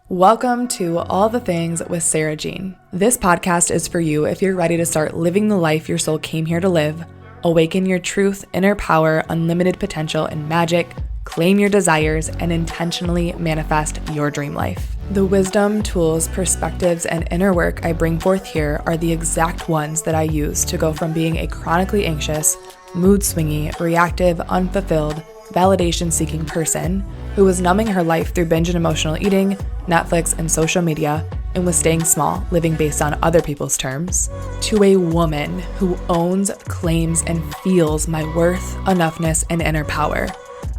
Welcome to All the Things with Sarah Jean. This podcast is for you if you're ready to start living the life your soul came here to live, awaken your truth, inner power, unlimited potential, and magic, claim your desires, and intentionally manifest your dream life. The wisdom, tools, perspectives, and inner work I bring forth here are the exact ones that I use to go from being a chronically anxious, mood-swingy, reactive, unfulfilled, validation-seeking person who was numbing her life through binge and emotional eating, Netflix, and social media, and was staying small, living based on other people's terms, to a woman who owns, claims, and feels my worth, enoughness, and inner power.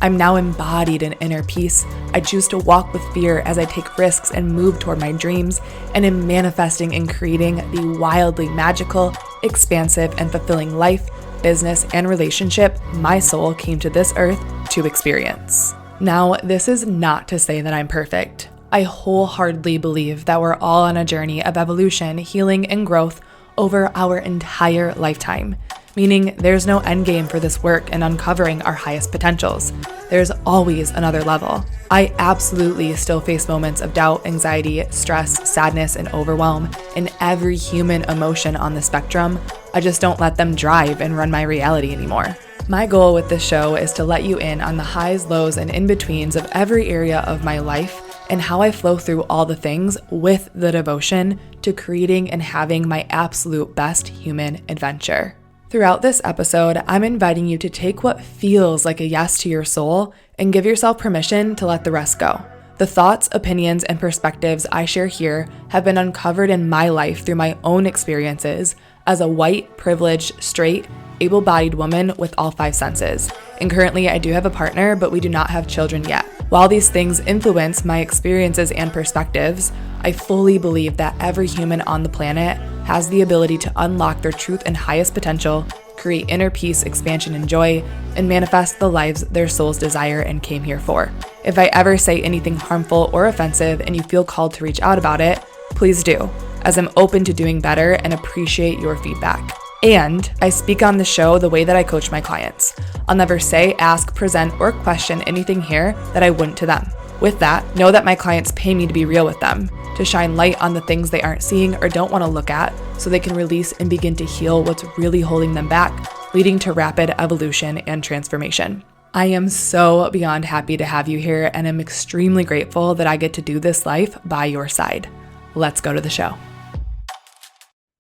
I'm now embodied in inner peace. I choose to walk with fear as I take risks and move toward my dreams, and am manifesting and creating the wildly magical, expansive, and fulfilling life, business, and relationship my soul came to this earth to experience. Now, this is not to say that I'm perfect. I wholeheartedly believe that we're all on a journey of evolution, healing, and growth over our entire lifetime, meaning there's no end game for this work and uncovering our highest potentials. There's always another level. I absolutely still face moments of doubt, anxiety, stress, sadness, and overwhelm in every human emotion on the spectrum. I just don't let them drive and run my reality anymore. My goal with this show is to let you in on the highs, lows, and in-betweens of every area of my life and how I flow through all the things with the devotion to creating and having my absolute best human adventure. Throughout this episode, I'm inviting you to take what feels like a yes to your soul and give yourself permission to let the rest go. The thoughts, opinions, and perspectives I share here have been uncovered in my life through my own experiences as a white, privileged, straight, able-bodied woman with all five senses. And currently I do have a partner, but we do not have children yet. While these things influence my experiences and perspectives, I fully believe that every human on the planet has the ability to unlock their truth and highest potential, create inner peace, expansion, and joy, and manifest the lives their souls desire and came here for. If I ever say anything harmful or offensive and you feel called to reach out about it, please do, as I'm open to doing better and appreciate your feedback. And I speak on the show the way that I coach my clients. I'll never say, ask, present, or question anything here that I wouldn't to them. With that, know that my clients pay me to be real with them, to shine light on the things they aren't seeing or don't want to look at so they can release and begin to heal what's really holding them back, leading to rapid evolution and transformation. I am so beyond happy to have you here, and I'm extremely grateful that I get to do this life by your side. Let's go to the show.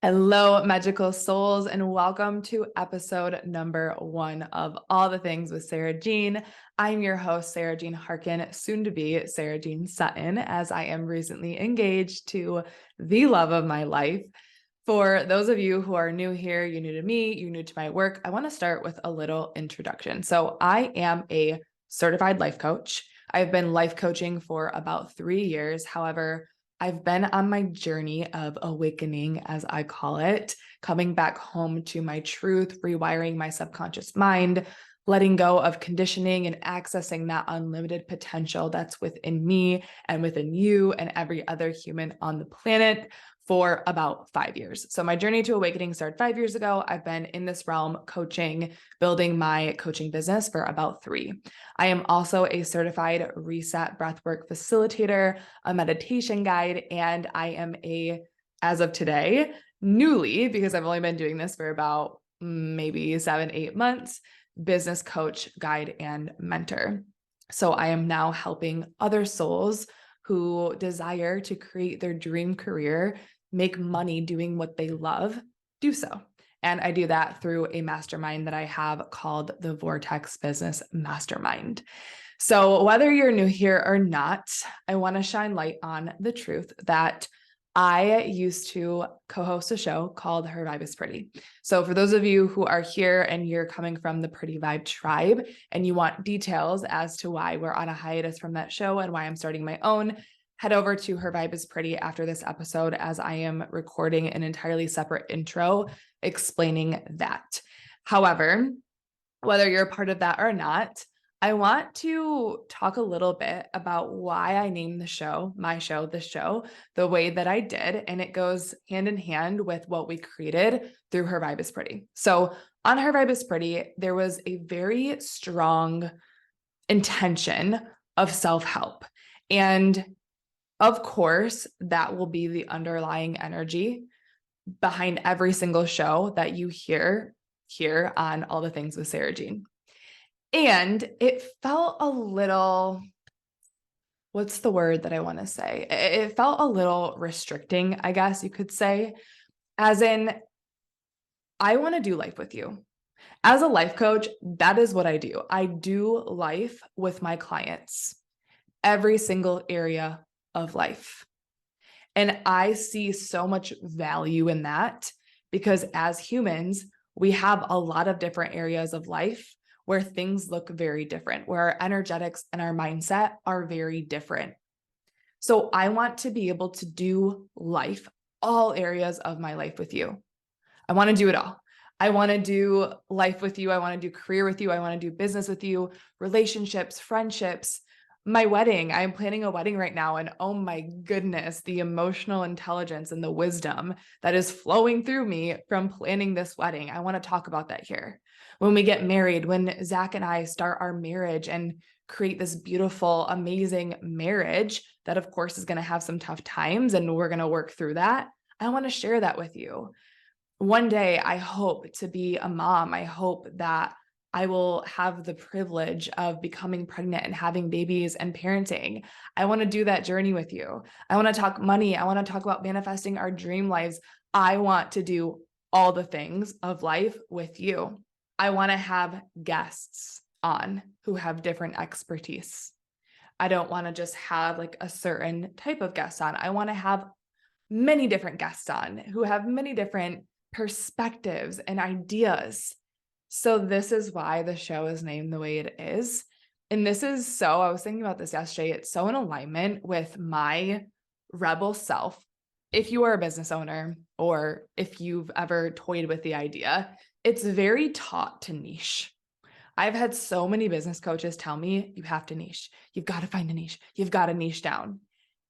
Hello, magical souls, and welcome to episode number 1 of All the Things with Sarah Jean. I'm your host, Sarah Jean Harkin, soon to be Sarah Jean Sutton, as I am recently engaged to the love of my life. For those of you who are new here, you're new to me, you're new to my work, I want to start with a little introduction. So I am a certified life coach. I've been life coaching for about 3 years. However, I've been on my journey of awakening, as I call it, coming back home to my truth, rewiring my subconscious mind, letting go of conditioning and accessing that unlimited potential that's within me and within you and every other human on the planet for about 5 years. So my journey to awakening started 5 years ago. I've been in this realm coaching, building my coaching business for about 3. I am also a certified reset breathwork facilitator, a meditation guide, and I am as of today, newly, because I've only been doing this for about maybe 7-8 months, business coach, guide, and mentor. So I am now helping other souls who desire to create their dream career, make money doing what they love, do so. And I do that through a mastermind that I have called the Vortex Business Mastermind. So whether you're new here or not, I want to shine light on the truth that I used to co-host a show called Her Vibe is Pretty. So for those of you who are here and you're coming from the Pretty Vibe tribe and you want details as to why we're on a hiatus from that show and why I'm starting my own, head over to Her Vibe is Pretty after this episode, as I am recording an entirely separate intro explaining that. However, whether you're a part of that or not, I want to talk a little bit about why I named the show, this show, the way that I did. And it goes hand in hand with what we created through Her Vibe is Pretty. So on Her Vibe is Pretty, there was a very strong intention of self-help. And Of course, that will be the underlying energy behind every single show that you hear here on All the Things with Sarah Jean. And it felt a little, what's the word that I want to say? It felt a little restricting, I guess you could say, as in, I want to do life with you. As a life coach, that is what I do. I do life with my clients, every single area of life. And I see so much value in that because as humans, we have a lot of different areas of life where things look very different, where our energetics and our mindset are very different. So I want to be able to do life, all areas of my life with you. I want to do it all. I want to do life with you. I want to do career with you. I want to do business with you, relationships, friendships, my wedding. I'm planning a wedding right now. And oh my goodness, the emotional intelligence and the wisdom that is flowing through me from planning this wedding. I want to talk about that here. When we get married, when Zack and I start our marriage and create this beautiful, amazing marriage that of course is going to have some tough times and we're going to work through that. I want to share that with you. One day, I hope to be a mom. I hope that I will have the privilege of becoming pregnant and having babies and parenting. I want to do that journey with you. I want to talk money. I want to talk about manifesting our dream lives. I want to do all the things of life with you. I want to have guests on who have different expertise. I don't want to just have like a certain type of guest on. I want to have many different guests on who have many different perspectives and ideas. So this is why the show is named the way it is. And this is so, I was thinking about this yesterday, it's so in alignment with my rebel self. If you are a business owner or if you've ever toyed with the idea, it's very taught to niche. I've had so many business coaches tell me, you have to niche. You've got to find a niche. You've got to niche down.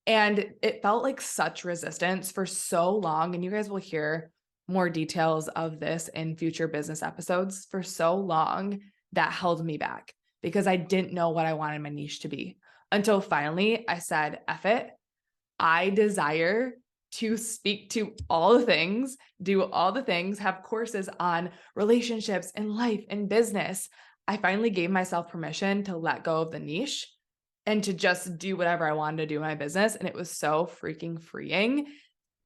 And it felt like such resistance for so long. And you guys will hear more details of this in future business episodes. For so long, that held me back because I didn't know what I wanted my niche to be until finally I said, F it. I desire to speak to all the things, do all the things, have courses on relationships and life and business. I finally gave myself permission to let go of the niche and to just do whatever I wanted to do in my business. And it was so freaking freeing.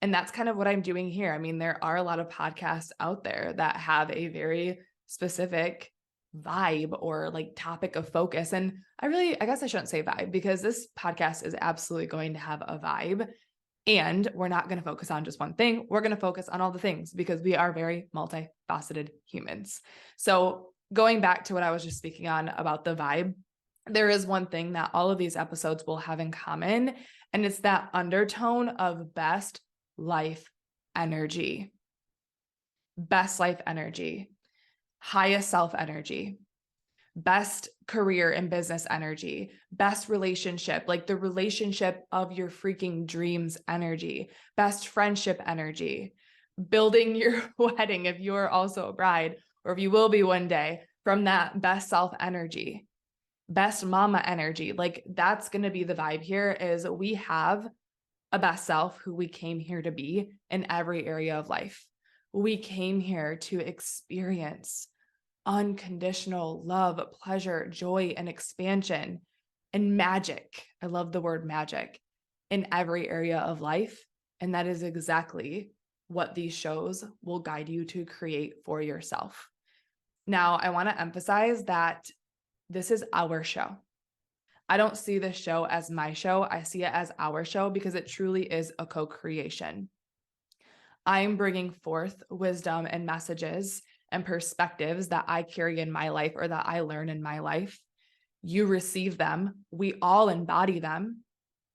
And that's kind of what I'm doing here. I mean, there are a lot of podcasts out there that have a very specific vibe or like topic of focus. And I guess I shouldn't say vibe because this podcast is absolutely going to have a vibe. And we're not going to focus on just one thing. We're going to focus on all the things because we are very multifaceted humans. So going back to what I was just speaking on about the vibe, there is one thing that all of these episodes will have in common, and it's that undertone of best life energy, best life energy, highest self energy, best career and business energy, best relationship, like the relationship of your freaking dreams energy, best friendship energy, building your wedding if you're also a bride or if you will be one day from that best self energy, best mama energy. Like that's going to be the vibe here is we have a best self who we came here to be in every area of life. We came here to experience unconditional love, pleasure, joy, and expansion and magic. I love the word magic in every area of life. And that is exactly what these shows will guide you to create for yourself. Now, I want to emphasize that this is our show. I don't see this show as my show. I see it as our show because it truly is a co-creation. I'm bringing forth wisdom and messages and perspectives that I carry in my life or that I learn in my life. You receive them. We all embody them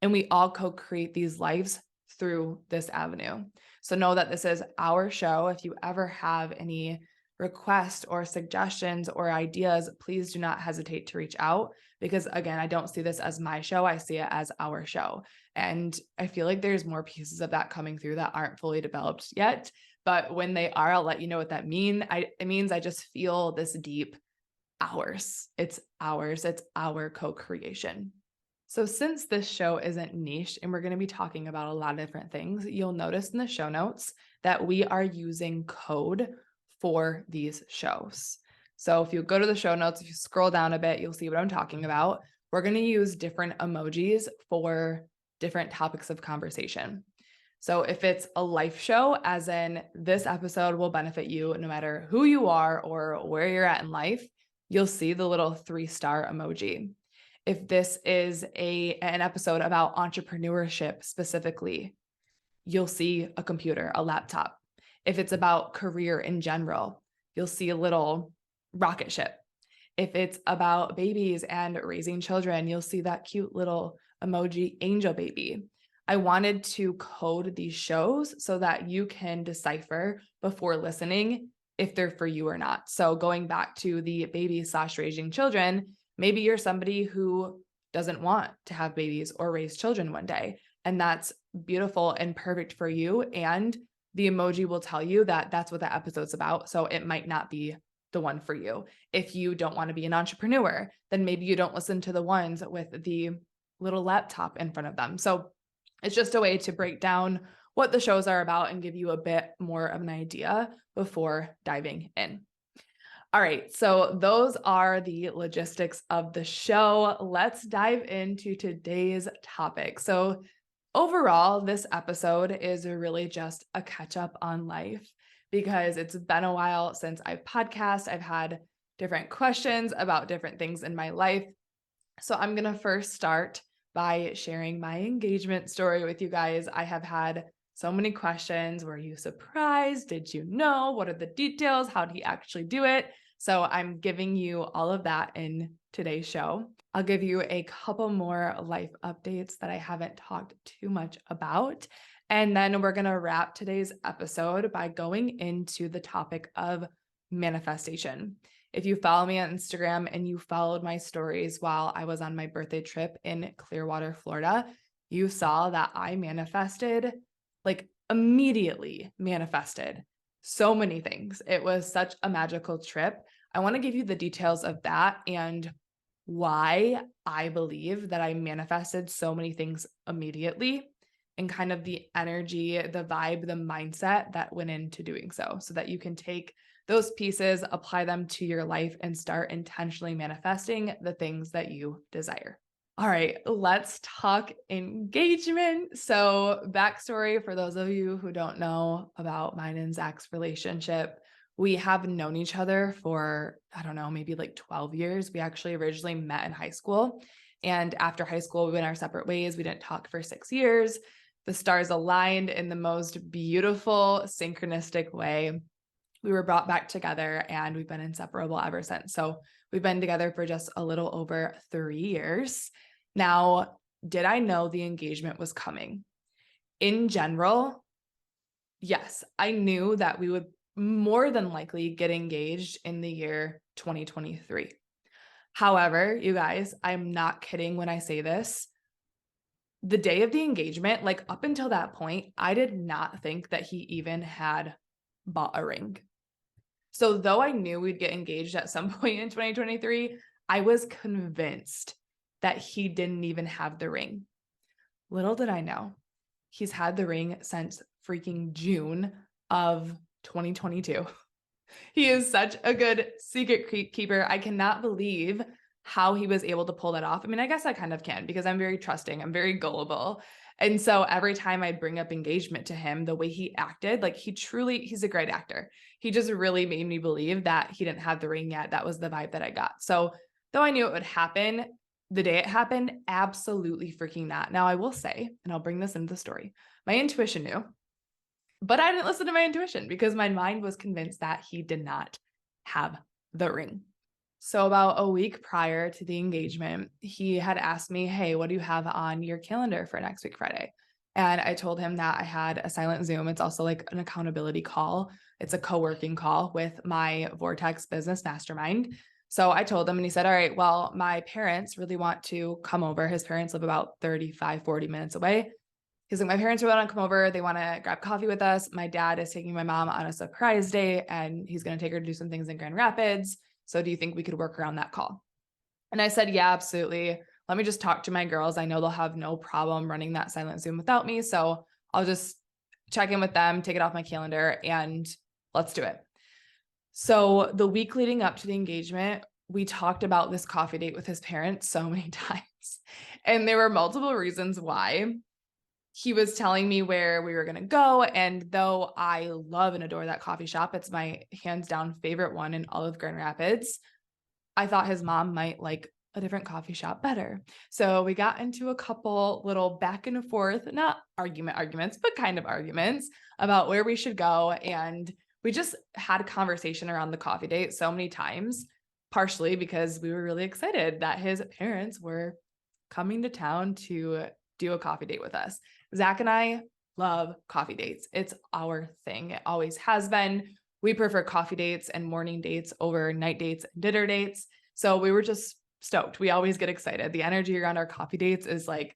and we all co-create these lives through this avenue. So know that this is our show. If you ever have any requests or suggestions or ideas, please do not hesitate to reach out because again, I don't see this as my show. I see it as our show. And I feel like there's more pieces of that coming through that aren't fully developed yet. But when they are, I'll let you know what that means. It means I just feel this deep ours. It's ours. It's our co-creation. So since this show isn't niche and we're going to be talking about a lot of different things, you'll notice in the show notes that we are using code for these shows. So if you go to the show notes, if you scroll down a bit, you'll see what I'm talking about. We're going to use different emojis for different topics of conversation. So if it's a life show, as in this episode will benefit you no matter who you are or where you're at in life, you'll see the little 3-star emoji. If this is an episode about entrepreneurship specifically, you'll see a computer, a laptop. If it's about career in general, you'll see a little rocket ship. If it's about babies and raising children, you'll see that cute little emoji angel baby. I wanted to code these shows so that you can decipher before listening if they're for you or not. So going back to the baby/raising children, maybe you're somebody who doesn't want to have babies or raise children one day, and that's beautiful and perfect for you. And the emoji will tell you that that's what the episode's about. So it might not be the one for you. If you don't want to be an entrepreneur, then maybe you don't listen to the ones with the little laptop in front of them. So it's just a way to break down what the shows are about and give you a bit more of an idea before diving in. All right, so those are the logistics of the show. Let's dive into today's topic. So overall, this episode is really just a catch up on life because it's been a while since I've podcast. I've had different questions about different things in my life. So I'm going to first start by sharing my engagement story with you guys. I have had so many questions. Were you surprised? Did you know? What are the details? How did he actually do it? So I'm giving you all of that in today's show. I'll give you a couple more life updates that I haven't talked too much about. And then we're going to wrap today's episode by going into the topic of manifestation. If you follow me on Instagram and you followed my stories while I was on my birthday trip in Clearwater, Florida, you saw that I manifested, like immediately manifested so many things. It was such a magical trip. I want to give you the details of that and why I believe that I manifested so many things immediately and kind of the energy, the vibe, the mindset that went into doing so that you can take those pieces, apply them to your life, and start intentionally manifesting the things that you desire. All right, let's talk engagement. So backstory for those of you who don't know about mine and Zack's relationship, we have known each other for, I don't know, maybe like 12 years. We actually originally met in high school. And after high school, we went our separate ways. We didn't talk for 6 years. The stars aligned in the most beautiful, synchronistic way. We were brought back together and we've been inseparable ever since. So we've been together for just a little over 3 years. Now, did I know the engagement was coming? In general, yes, I knew that we would more than likely get engaged in the year 2023. However, you guys, I'm not kidding when I say this. The day of the engagement, like up until that point, I did not think that he even had bought a ring. So though I knew we'd get engaged at some point in 2023, I was convinced that he didn't even have the ring. Little did I know, he's had the ring since freaking June of 2022. He is such a good secret keeper. I cannot believe how he was able to pull that off. I mean, I guess I kind of can because I'm very trusting. I'm very gullible. And so every time I bring up engagement to him, the way he acted, like he's a great actor. He just really made me believe that he didn't have the ring yet. That was the vibe that I got. So though I knew it would happen, the day it happened, absolutely freaking not. Now I will say, and I'll bring this into the story, my intuition knew, but I didn't listen to my intuition because my mind was convinced that he did not have the ring. So about a week prior to the engagement, he had asked me, hey, what do you have on your calendar for next week, Friday? And I told him that I had a silent Zoom. It's also like an accountability call. It's a co-working call with my Vortex business mastermind. So I told him and he said, all right, well, my parents really want to come over. His parents live about 35, 40 minutes away. He's like, my parents really want to come over. They want to grab coffee with us. My dad is taking my mom on a surprise date and he's going to take her to do some things in Grand Rapids. So do you think we could work around that call? And I said, yeah, absolutely. let me just talk to my girls. I know they'll have no problem running that silent Zoom without me. So I'll just check in with them, take it off my calendar, and let's do it. So the week leading up to the engagement, we talked about this coffee date with his parents so many times. And there were multiple reasons why. He was telling me where we were going to go. And though I love and adore that coffee shop, it's my hands down favorite one in all of Grand Rapids, I thought his mom might like a different coffee shop better. So we got into a couple little back and forth, not arguments, but kind of arguments about where we should go. And we just had a conversation around the coffee date so many times, partially because we were really excited that his parents were coming to town to do a coffee date with us. Zack and I love coffee dates. It's our thing. It always has been. We prefer coffee dates and morning dates over night dates and dinner dates. So we were just stoked. We always get excited. The energy around our coffee dates is like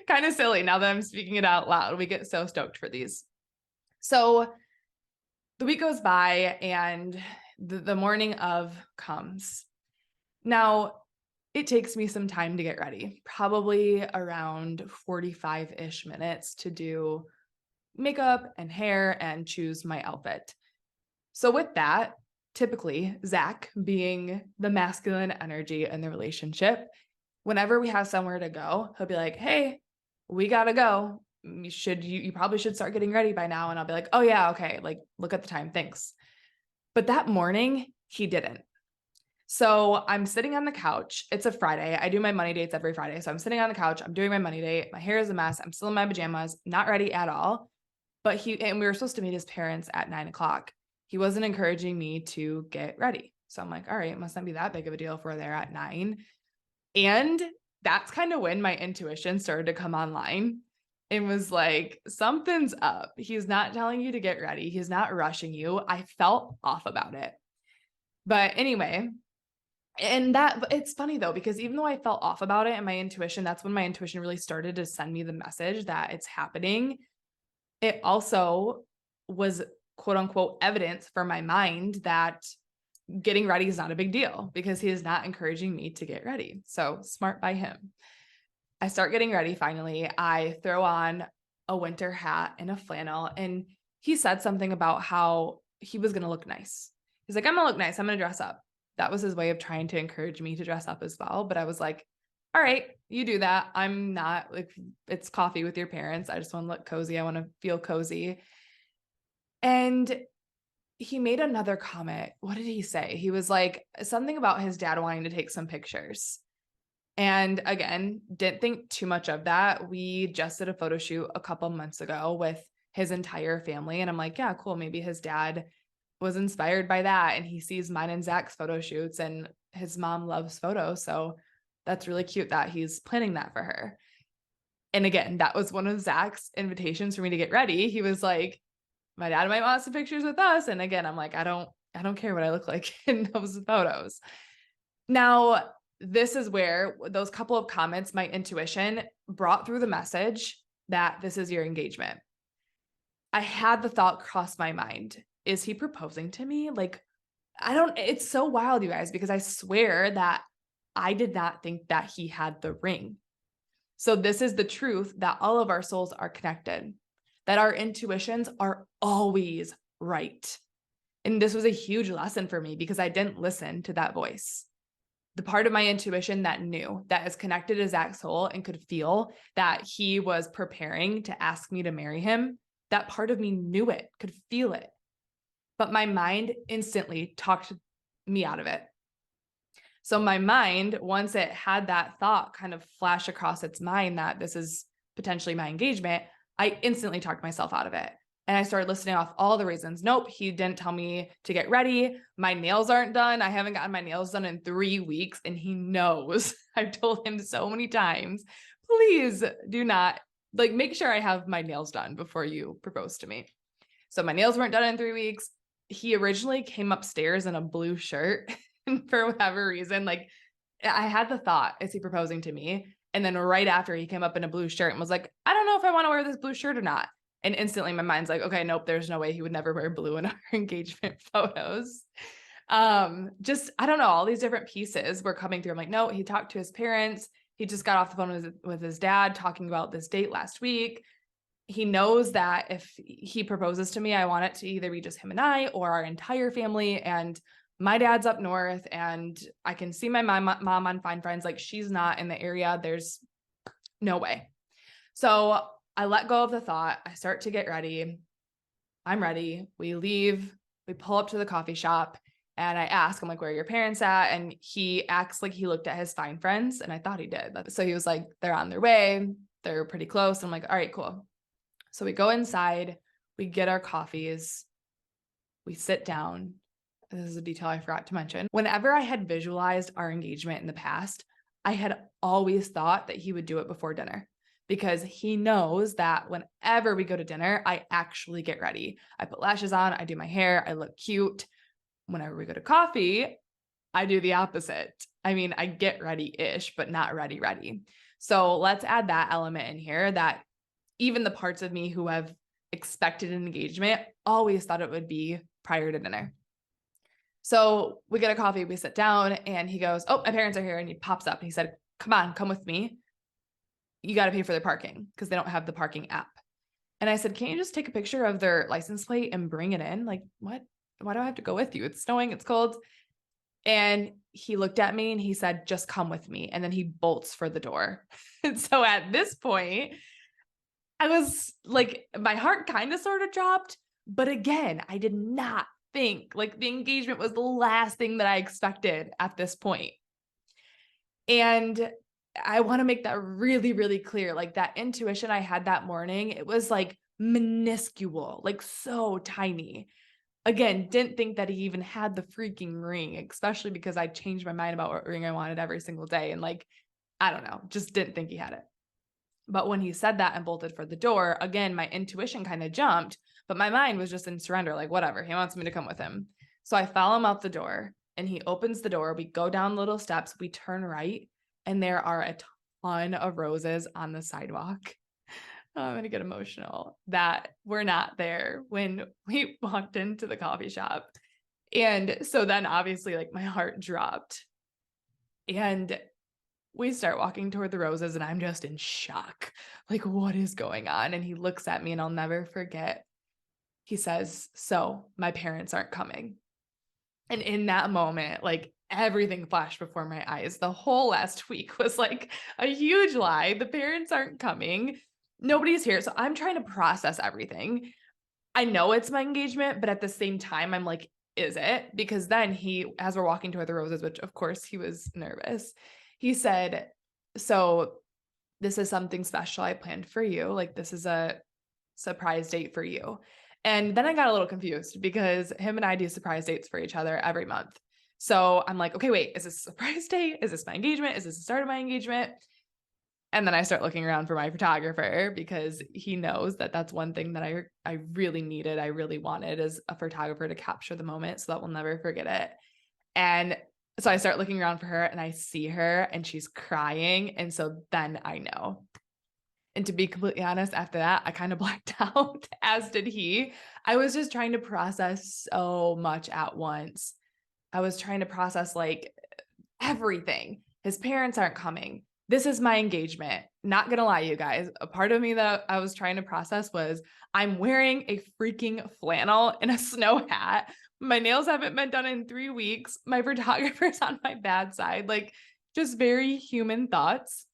kind of silly now that I'm speaking it out loud. We get so stoked for these. So the week goes by and the morning of comes. Now, it takes me some time to get ready, probably around 45-ish minutes to do makeup and hair and choose my outfit. So with that, typically Zack, being the masculine energy in the relationship, whenever we have somewhere to go, he'll be like, hey, we gotta go. You probably should start getting ready by now. And I'll be like, oh yeah, okay. Like, look at the time. Thanks. But that morning he didn't. So I'm sitting on the couch. It's a Friday. I do my money dates every Friday. So I'm sitting on the couch. I'm doing my money date. My hair is a mess. I'm still in my pajamas, not ready at all. But and we were supposed to meet his parents at 9:00. He wasn't encouraging me to get ready. So I'm like, all right, it must not be that big of a deal if we're there at 9. And that's kind of when my intuition started to come online and was like, something's up. He's not telling you to get ready. He's not rushing you. I felt off about it. But anyway, but it's funny though, because even though I felt off about it and my intuition, that's when my intuition really started to send me the message that it's happening. It also was quote unquote evidence for my mind that getting ready is not a big deal because he is not encouraging me to get ready. So smart by him. I start getting ready. Finally, I throw on a winter hat and a flannel, and he said something about how he was going to look nice. He's like, I'm going to look nice. I'm going to dress up. That was his way of trying to encourage me to dress up as well. But I was like, all right, you do that. I'm not like, it's coffee with your parents. I just want to look cozy. I want to feel cozy. And he made another comment. What did he say? He was like something about his dad wanting to take some pictures. And again, didn't think too much of that. We just did a photo shoot a couple months ago with his entire family. And I'm like, yeah, cool. Maybe his dad was inspired by that. And he sees mine and Zach's photo shoots, and his mom loves photos. So that's really cute that he's planning that for her. And again, that was one of Zach's invitations for me to get ready. He was like, my dad might want some pictures with us. And again, I'm like, I don't care what I look like in those photos. Now, this is where those couple of comments, my intuition brought through the message that this is your engagement. I had the thought cross my mind. Is he proposing to me? Like, it's so wild, you guys, because I swear that I did not think that he had the ring. So this is the truth, that all of our souls are connected, that our intuitions are always right. And this was a huge lesson for me because I didn't listen to that voice. The part of my intuition that knew, that is connected to Zach's soul and could feel that he was preparing to ask me to marry him, that part of me knew it, could feel it. But my mind instantly talked me out of it. So my mind, once it had that thought kind of flash across its mind that this is potentially my engagement, I instantly talked myself out of it. And I started listing off all the reasons. Nope, he didn't tell me to get ready. My nails aren't done. I haven't gotten my nails done in 3 weeks. And he knows. I've told him so many times, please do not, make sure I have my nails done before you propose to me. So my nails weren't done in 3 weeks. He originally came upstairs in a blue shirt. And for whatever reason, I had the thought, is he proposing to me? And then right after, he came up in a blue shirt and was like, I don't know if I want to wear this blue shirt or not. And instantly my mind's like, okay, nope, there's no way he would never wear blue in our engagement photos. Just, I don't know, all these different pieces were coming through. I'm like, no, he talked to his parents. He just got off the phone with his dad talking about this date last week. He knows that if he proposes to me, I want it to either be just him and I or our entire family. And my dad's up north and I can see my mom on Find Friends. Like, she's not in the area. There's no way. So I let go of the thought. I start to get ready. I'm ready. We leave. We pull up to the coffee shop and I ask, I'm like, where are your parents at? And he acts like he looked at his Find Friends, and I thought he did. So he was like, they're on their way. They're pretty close. I'm like, all right, cool. So we go inside, we get our coffees, we sit down. This is a detail I forgot to mention. Whenever I had visualized our engagement in the past, I had always thought that he would do it before dinner, because he knows that whenever we go to dinner, I actually get ready. I put lashes on, I do my hair, I look cute. Whenever we go to coffee, I do the opposite. I mean, I get ready-ish, but not ready. So let's add that element in here, that even the parts of me who have expected an engagement always thought it would be prior to dinner. So we get a coffee, we sit down, and he goes, oh, my parents are here. And he pops up and he said, come with me. You got to pay for their parking because they don't have the parking app. And I said, can't you just take a picture of their license plate and bring it in? Like, what? Why do I have to go with you? It's snowing, it's cold. And he looked at me and he said, just come with me. And then he bolts for the door. And so at this point, I was like, my heart kind of sort of dropped. But again, I did not think like the engagement was the last thing that I expected at this point. And I want to make that really, really clear. Like, that intuition I had that morning, it was like minuscule, like so tiny. Again, didn't think that he even had the freaking ring, especially because I changed my mind about what ring I wanted every single day. And like, I don't know, just didn't think he had it. But when he said that and bolted for the door, again, my intuition kind of jumped, but my mind was just in surrender. Like, whatever, he wants me to come with him. So I follow him out the door and he opens the door. We go down little steps, we turn right, and there are a ton of roses on the sidewalk. Oh, I'm going to get emotional that were not there when we walked into the coffee shop. And so then obviously, like, my heart dropped. And we start walking toward the roses and I'm just in shock. Like, what is going on? And he looks at me and I'll never forget. He says, so my parents aren't coming. And in that moment, like, everything flashed before my eyes. The whole last week was like a huge lie. The parents aren't coming. Nobody's here. So I'm trying to process everything. I know it's my engagement, but at the same time, I'm like, is it? Because then he, as we're walking toward the roses, which of course he was nervous, he said, so this is something special I planned for you. Like, this is a surprise date for you. And then I got a little confused because him and I do surprise dates for each other every month. So I'm like, okay, wait, is this a surprise date? Is this my engagement? Is this the start of my engagement? And then I start looking around for my photographer because he knows that that's one thing that I really needed. I really wanted as a photographer to capture the moment so that we'll never forget it. And so I start looking around for her and I see her and she's crying. And so then I know. And to be completely honest, after that, I kind of blacked out, as did he. I was just trying to process so much at once. I was trying to process like everything. His parents aren't coming. This is my engagement. Not going to lie, you guys. A part of me that I was trying to process was I'm wearing a freaking flannel and a snow hat. My nails haven't been done in 3 weeks. My photographer's on my bad side. Like, just very human thoughts.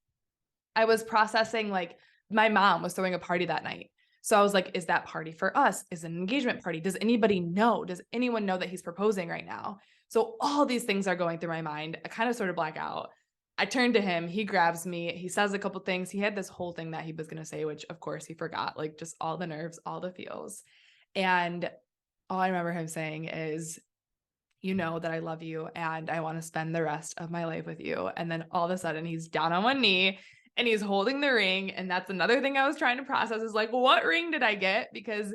I was processing, like, my mom was throwing a party that night. So I was like, is that party for us? Is it an engagement party? Does anybody know? Does anyone know that he's proposing right now? So all these things are going through my mind. I kind of sort of black out. I turn to him, he grabs me, he says a couple things. He had this whole thing that he was going to say, which of course he forgot, like just all the nerves, all the feels. And all I remember him saying is, you know that I love you and I want to spend the rest of my life with you. And then all of a sudden he's down on one knee and he's holding the ring. And that's another thing I was trying to process is like, what ring did I get? Because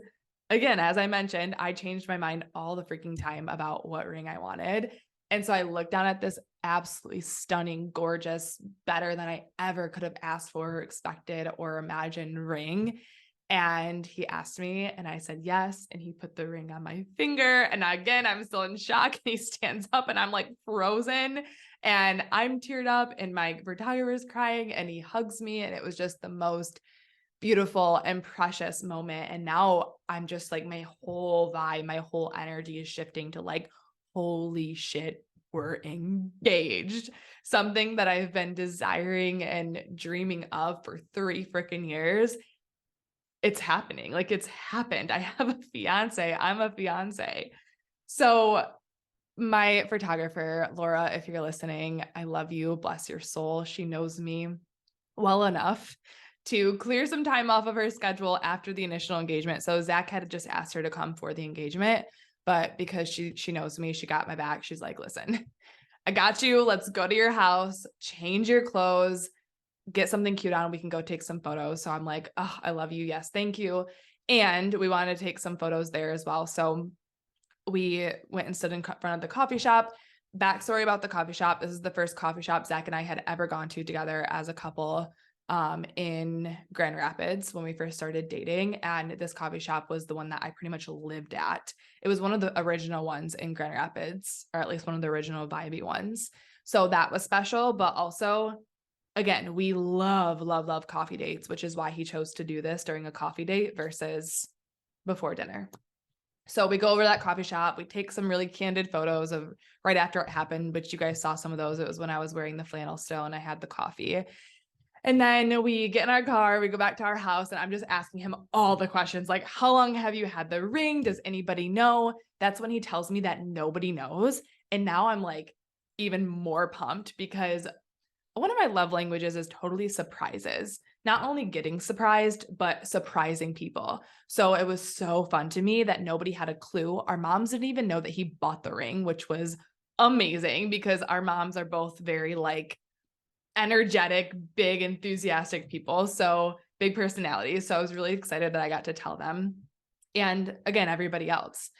again, as I mentioned, I changed my mind all the freaking time about what ring I wanted. And so I looked down at this absolutely stunning, gorgeous, better than I ever could have asked for, or expected, or imagined ring. And he asked me and I said yes. And he put the ring on my finger. And again, I'm still in shock. And he stands up and I'm like frozen and I'm teared up and my photographer's crying and he hugs me. And it was just the most beautiful and precious moment. And now I'm just like, my whole vibe, my whole energy is shifting to like, holy shit, we're engaged. Something that I've been desiring and dreaming of for 3 freaking years. It's happening. Like it's happened. I have a fiance. I'm a fiance. So my photographer, Laura, if you're listening, I love you. Bless your soul. She knows me well enough to clear some time off of her schedule after the initial engagement. So Zack had just asked her to come for the engagement, but because she knows me, she got my back. She's like, listen, I got you. Let's go to your house, change your clothes, get something cute on. We can go take some photos. So I'm like, oh, I love you. Yes, thank you. And we wanted to take some photos there as well. So we went and stood in front of the coffee shop. Backstory about the coffee shop. This is the first coffee shop Zack and I had ever gone to together as a couple in Grand Rapids when we first started dating. And this coffee shop was the one that I pretty much lived at. It was one of the original ones in Grand Rapids, or at least one of the original vibey ones. So that was special, but also again, we love coffee dates, which is why he chose to do this during a coffee date versus before dinner. So we go over to that coffee shop. We take some really candid photos of right after it happened, but you guys saw some of those. It was when I was wearing the flannel still and I had the coffee. And then we get in our car, we go back to our house, and I'm just asking him all the questions like, how long have you had the ring? Does anybody know? That's when he tells me that nobody knows. And now I'm like even more pumped because one of my love languages is totally surprises, not only getting surprised, but surprising people. So it was so fun to me that nobody had a clue. Our moms didn't even know that he bought the ring, which was amazing because our moms are both very like energetic, big, enthusiastic people. So big personalities. So I was really excited that I got to tell them. And again, everybody else.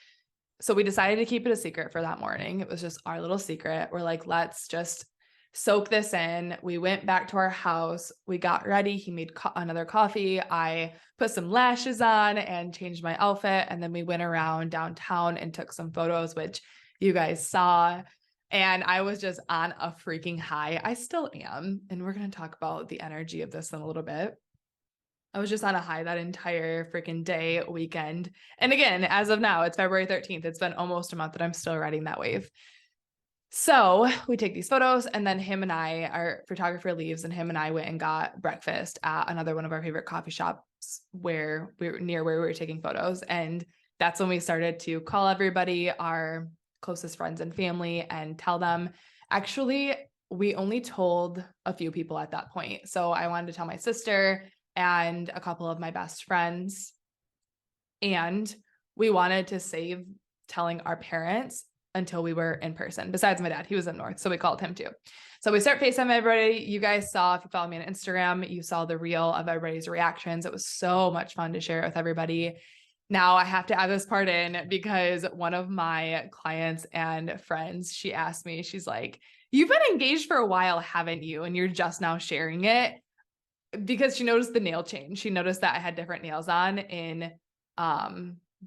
So we decided to keep it a secret for that morning. It was just our little secret. We're like, let's just soak this in. We went back to our house. We got ready. He made another coffee. I put some lashes on and changed my outfit. And then we went around downtown and took some photos, which you guys saw. And I was just on a freaking high. I still am. And we're going to talk about the energy of this in a little bit. I was just on a high that entire freaking day, weekend. And again, as of now, it's February 13th. It's been almost a month that I'm still riding that wave. So we take these photos and then our photographer leaves and him and I went and got breakfast at another one of our favorite coffee shops where we were taking photos. And that's when we started to call everybody, our closest friends and family, and tell them. Actually, we only told a few people at that point. So I wanted to tell my sister and a couple of my best friends. And we wanted to save telling our parents until we were in person. Besides my dad, he was up north, so we called him too. So we start FaceTime everybody. You guys saw, if you follow me on Instagram, you saw the reel of everybody's reactions. It was so much fun to share it with everybody. Now I have to add this part in because one of my clients and friends, she asked me, she's like, you've been engaged for a while, haven't you? And you're just now sharing it, because she noticed the nail change. She noticed that I had different nails on in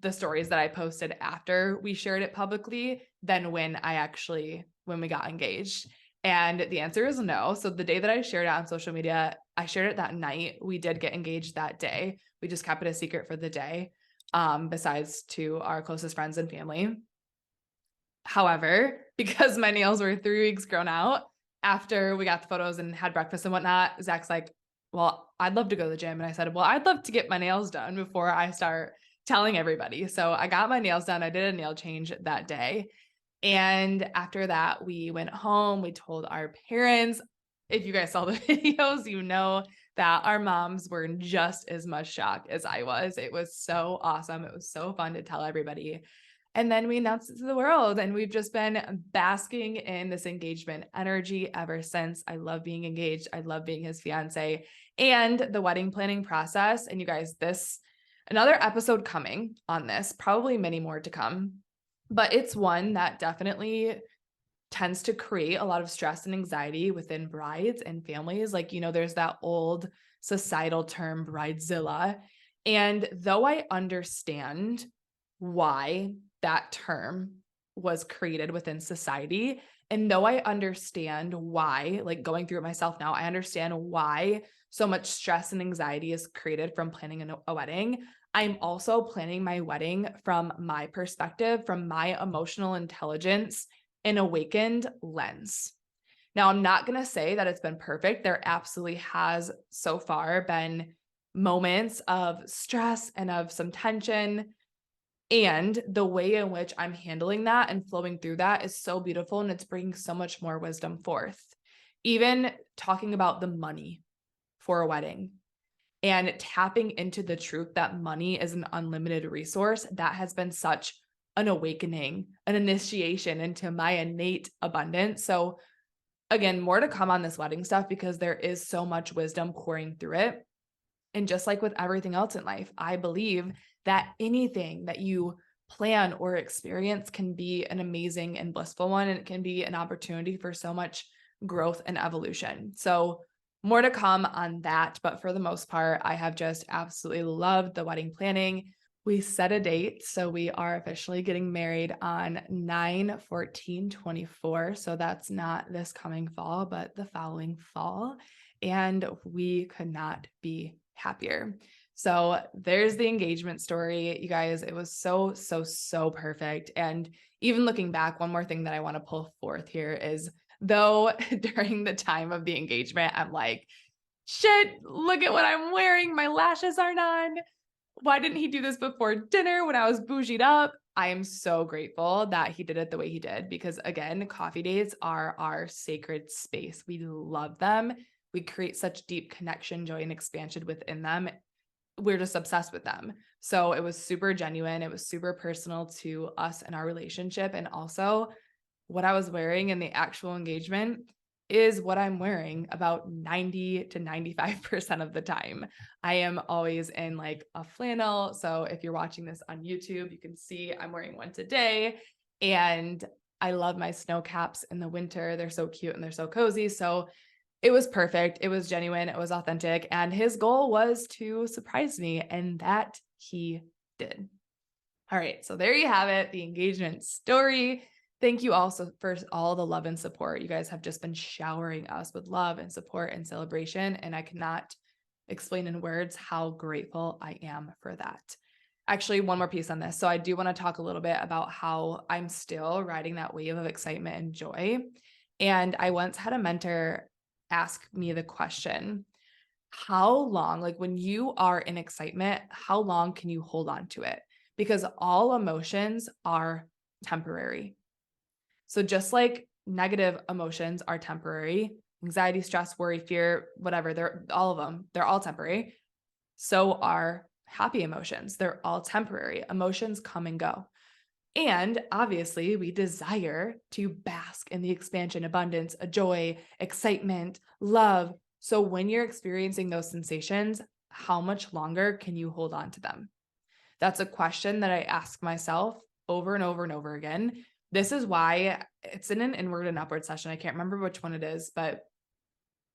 the stories that I posted after we shared it publicly than when we got engaged. And the answer is no. So the day that I shared it on social media, I shared it that night. We did get engaged that day. We just kept it a secret for the day, besides to our closest friends and family. However, because my nails were 3 weeks grown out after we got the photos and had breakfast and whatnot, Zach's like, well, I'd love to go to the gym. And I said, well, I'd love to get my nails done before I start telling everybody. So I got my nails done. I did a nail change that day. And after that, we went home. We told our parents. If you guys saw the videos, you know that our moms were just as much shocked as I was. It was so awesome. It was so fun to tell everybody. And then we announced it to the world, and we've just been basking in this engagement energy ever since. I love being engaged. I love being his fiance and the wedding planning process. And you guys, another episode coming on this, probably many more to come, but it's one that definitely tends to create a lot of stress and anxiety within brides and families. Like, there's that old societal term bridezilla. And though I understand why that term was created within society, and though I understand why, like going through it myself now, I understand why so much stress and anxiety is created from planning a wedding. I'm also planning my wedding from my perspective, from my emotional intelligence and awakened lens. Now, I'm not going to say that it's been perfect. There absolutely has so far been moments of stress and of some tension. And the way in which I'm handling that and flowing through that is so beautiful. And it's bringing so much more wisdom forth. Even talking about the money for a wedding and tapping into the truth that money is an unlimited resource, that has been such an awakening, an initiation into my innate abundance. So again, more to come on this wedding stuff because there is so much wisdom pouring through it. And just like with everything else in life, I believe that anything that you plan or experience can be an amazing and blissful one, and it can be an opportunity for so much growth and evolution. So more to come on that. But for the most part, I have just absolutely loved the wedding planning. We set a date. So we are officially getting married on 9/14/24. So that's not this coming fall, but the following fall. And we could not be happier. So there's the engagement story. You guys, it was so, so, so perfect. And even looking back, one more thing that I want to pull forth here is though during the time of the engagement, I'm like, shit, look at what I'm wearing. My lashes aren't on. Why didn't he do this before dinner when I was bougied up? I am so grateful that he did it the way he did because again, coffee dates are our sacred space. We love them. We create such deep connection, joy, and expansion within them. We're just obsessed with them. So it was super genuine. It was super personal to us and our relationship. And also what I was wearing in the actual engagement is what I'm wearing about 90 to 95% of the time. I am always in like a flannel. So if you're watching this on YouTube, you can see I'm wearing one today. And I love my snow caps in the winter. They're so cute and they're so cozy. So it was perfect. It was genuine. It was authentic. And his goal was to surprise me. And that he did. All right. So there you have it. The engagement story. Thank you also for all the love and support. You guys have just been showering us with love and support and celebration. And I cannot explain in words how grateful I am for that. Actually, one more piece on this. So I do want to talk a little bit about how I'm still riding that wave of excitement and joy. And I once had a mentor ask me the question, how long, like when you are in excitement, how long can you hold on to it? Because all emotions are temporary. So just like negative emotions are temporary, anxiety, stress, worry, fear, whatever, they're all of them, they're all temporary. So are happy emotions. They're all temporary. Emotions come and go. And obviously, we desire to bask in the expansion, abundance, joy, excitement, love. So when you're experiencing those sensations, how much longer can you hold on to them? That's a question that I ask myself over and over and over again. This is why it's in an inward and upward session. I can't remember which one it is, but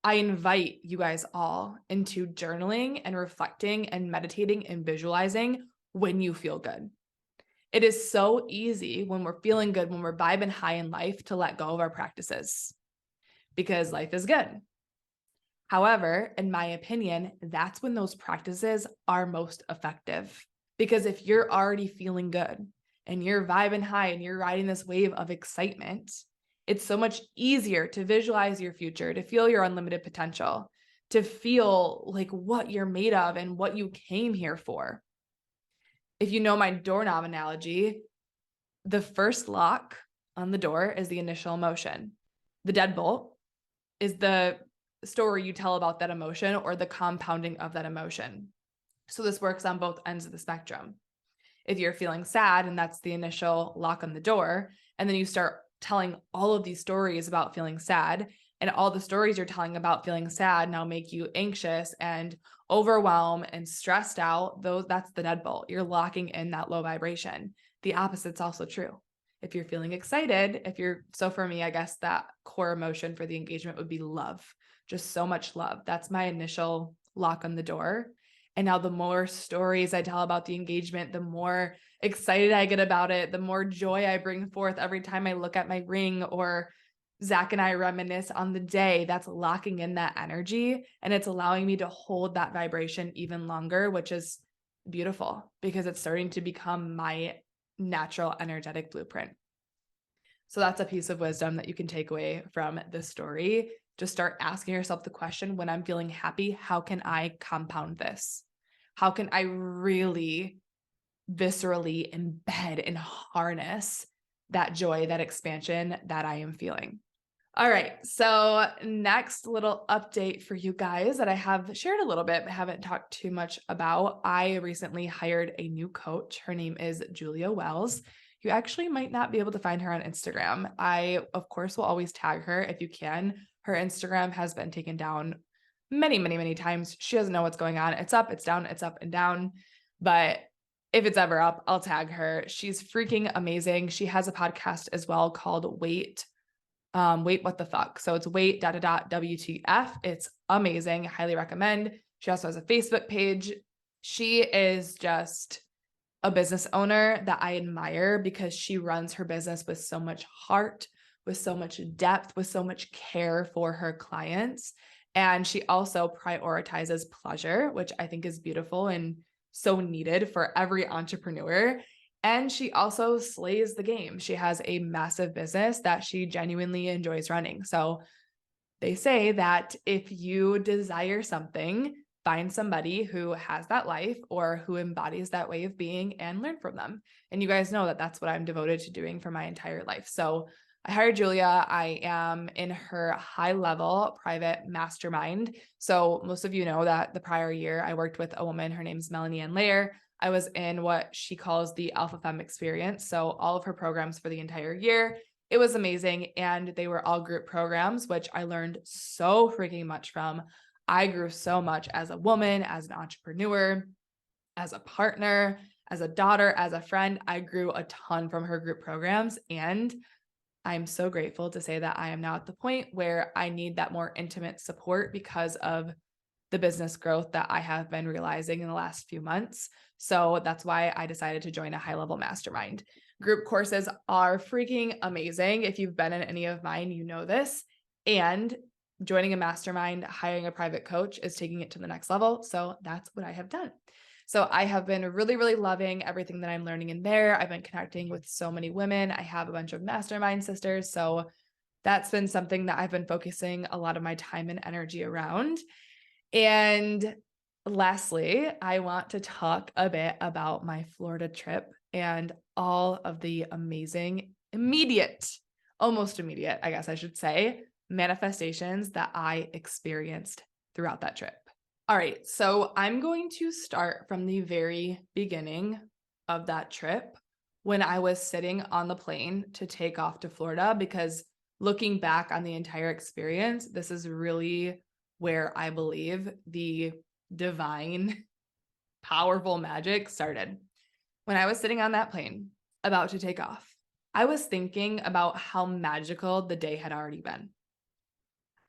I invite you guys all into journaling and reflecting and meditating and visualizing when you feel good. It is so easy when we're feeling good, when we're vibing high in life, to let go of our practices because life is good. However, in my opinion, that's when those practices are most effective. Because if you're already feeling good and you're vibing high and you're riding this wave of excitement, it's so much easier to visualize your future, to feel your unlimited potential, to feel like what you're made of and what you came here for. If you know my doorknob analogy, the first lock on the door is the initial emotion. The deadbolt is the story you tell about that emotion or the compounding of that emotion. So this works on both ends of the spectrum. If you're feeling sad and that's the initial lock on the door, and then you start telling all of these stories about feeling sad, and all the stories you're telling about feeling sad now make you anxious and overwhelmed and stressed out, that's the deadbolt. You're locking in that low vibration. The opposite's also true. If you're feeling excited, so for me, I guess that core emotion for the engagement would be love. Just so much love. That's my initial lock on the door. And now the more stories I tell about the engagement, the more excited I get about it, the more joy I bring forth every time I look at my ring, or Zack and I reminisce on the day. That's locking in that energy, and it's allowing me to hold that vibration even longer, which is beautiful because it's starting to become my natural energetic blueprint. So that's a piece of wisdom that you can take away from this story. Just start asking yourself the question, when I'm feeling happy, how can I compound this? How can I really viscerally embed and harness that joy, that expansion that I am feeling? All right. So next little update for you guys that I have shared a little bit, but haven't talked too much about. I recently hired a new coach. Her name is Julia Wells. You actually might not be able to find her on Instagram. I, of course, will always tag her if you can. Her Instagram has been taken down many, many, many times. She doesn't know what's going on. It's up, it's down, it's up and down. But if it's ever up, I'll tag her. She's freaking amazing. She has a podcast as well called Wait, what the fuck. So it's wait, WTF. It's amazing. I highly recommend. She also has a Facebook page. She is just a business owner that I admire because she runs her business with so much heart, with so much depth, with so much care for her clients. And she also prioritizes pleasure, which I think is beautiful and so needed for every entrepreneur. And she also slays the game. She has a massive business that she genuinely enjoys running. So they say that if you desire something, find somebody who has that life or who embodies that way of being and learn from them. And you guys know that that's what I'm devoted to doing for my entire life. So I hired Julia. I am in her high level private mastermind. So most of you know that the prior year I worked with a woman, her name's Melanie Ann Lair. I was in what she calls the Alpha Femme experience. So all of her programs for the entire year. It was amazing. And they were all group programs, which I learned so freaking much from. I grew so much as a woman, as an entrepreneur, as a partner, as a daughter, as a friend. I grew a ton from her group programs. And I'm so grateful to say that I am now at the point where I need that more intimate support because of the business growth that I have been realizing in the last few months. So that's why I decided to join a high-level mastermind. Group courses are freaking amazing. If you've been in any of mine, you know this. And joining a mastermind, hiring a private coach is taking it to the next level. So that's what I have done. So I have been really, really loving everything that I'm learning in there. I've been connecting with so many women. I have a bunch of mastermind sisters. So that's been something that I've been focusing a lot of my time and energy around. And lastly, I want to talk a bit about my Florida trip and all of the amazing, almost immediate, I guess I should say, manifestations that I experienced throughout that trip. All right, so I'm going to start from the very beginning of that trip when I was sitting on the plane to take off to Florida, because looking back on the entire experience, this is really where I believe the divine, powerful magic started. When I was sitting on that plane about to take off, I was thinking about how magical the day had already been.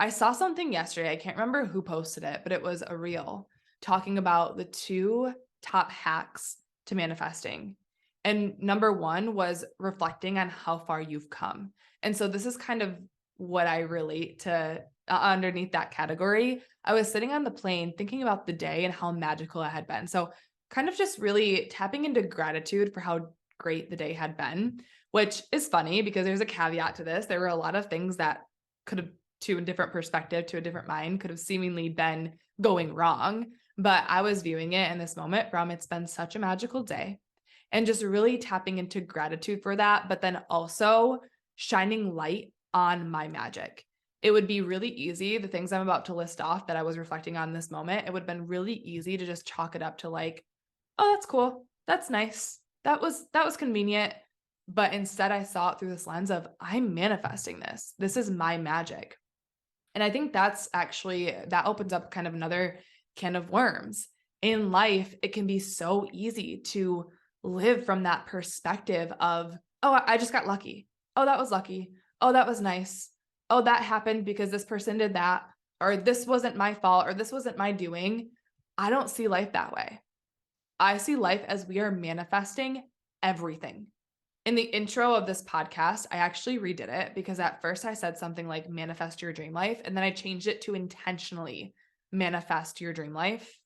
I saw something yesterday. I can't remember who posted it, but it was a reel talking about the 2 top hacks to manifesting. And number 1 was reflecting on how far you've come. And so this is kind of what I relate to underneath that category. I was sitting on the plane thinking about the day and how magical it had been. So kind of just really tapping into gratitude for how great the day had been, which is funny because there's a caveat to this. There were a lot of things that could have, to a different perspective, to a different mind, could have seemingly been going wrong. But I was viewing it in this moment from, it's been such a magical day, and just really tapping into gratitude for that, but then also shining light on my magic. It would be really easy, the things I'm about to list off that I was reflecting on in this moment, it would have been really easy to just chalk it up to like, oh, that's cool. That's nice. That was convenient. But instead I saw it through this lens of, I'm manifesting this. This is my magic. And I think that's actually, that opens up kind of another can of worms. In life, it can be so easy to live from that perspective of, oh, I just got lucky. Oh, that was lucky. Oh, that was nice. Oh, that happened because this person did that, or this wasn't my fault, or this wasn't my doing. I don't see life that way. I see life as we are manifesting everything. In the intro of this podcast, I actually redid it because at first I said something like manifest your dream life, and then I changed it to intentionally manifest your dream life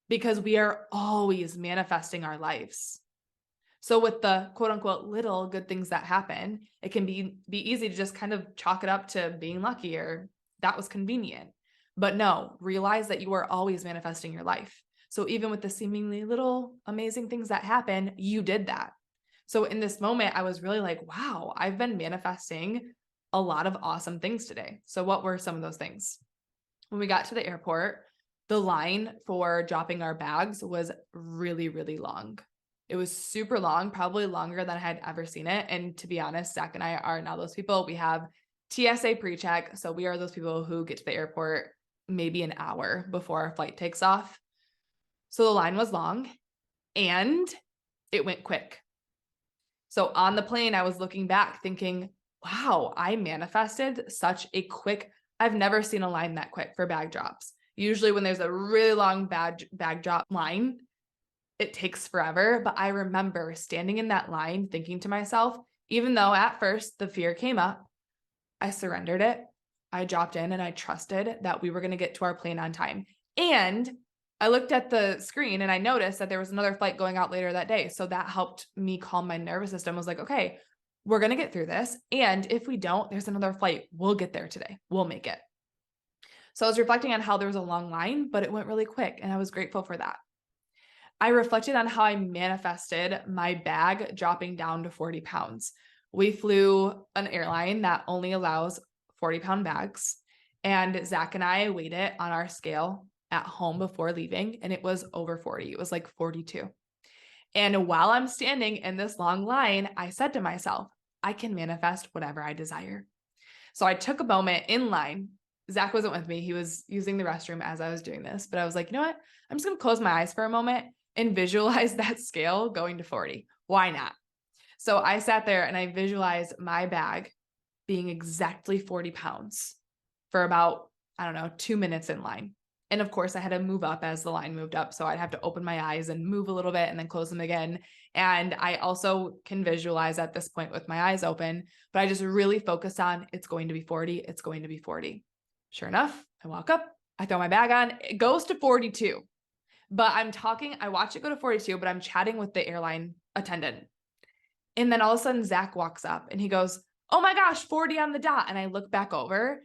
because we are always manifesting our lives. So with the quote unquote little good things that happen, it can be easy to just kind of chalk it up to being lucky or that was convenient. But no, realize that you are always manifesting your life. So even with the seemingly little amazing things that happen, you did that. So in this moment, I was really like, wow, I've been manifesting a lot of awesome things today. So what were some of those things? When we got to the airport, the line for dropping our bags was really, really long. It was super long, probably longer than I had ever seen it. And to be honest, Zack and I are now those people. We have TSA pre-check. So we are those people who get to the airport maybe an hour before our flight takes off. So the line was long and it went quick. So on the plane, I was looking back thinking, wow, I manifested such a quick, I've never seen a line that quick for bag drops. Usually when there's a really long bag drop line, it takes forever. But I remember standing in that line thinking to myself, even though at first the fear came up, I surrendered it. I dropped in and I trusted that we were going to get to our plane on time. And I looked at the screen and I noticed that there was another flight going out later that day. So that helped me calm my nervous system. I was like, okay, we're going to get through this. And if we don't, there's another flight. We'll get there today. We'll make it. So I was reflecting on how there was a long line, but it went really quick. And I was grateful for that. I reflected on how I manifested my bag dropping down to 40 pounds. We flew an airline that only allows 40-pound bags. And Zack and I weighed it on our scale at home before leaving, and it was over 40. It was like 42. And while I'm standing in this long line, I said to myself, I can manifest whatever I desire. So I took a moment in line. Zack wasn't with me. He was using the restroom as I was doing this, but I was like, you know what? I'm just going to close my eyes for a moment and visualize that scale going to 40. Why not? So I sat there and I visualized my bag being exactly 40 pounds for about, 2 minutes in line. And of course I had to move up as the line moved up. So I'd have to open my eyes and move a little bit and then close them again. And I also can visualize at this point with my eyes open, but I just really focused on it's going to be 40. It's going to be 40. Sure enough, I walk up, I throw my bag on, it goes to 42. But I watch it go to 42, but I'm chatting with the airline attendant. And then all of a sudden Zack walks up and he goes, oh my gosh, 40 on the dot. And I look back over.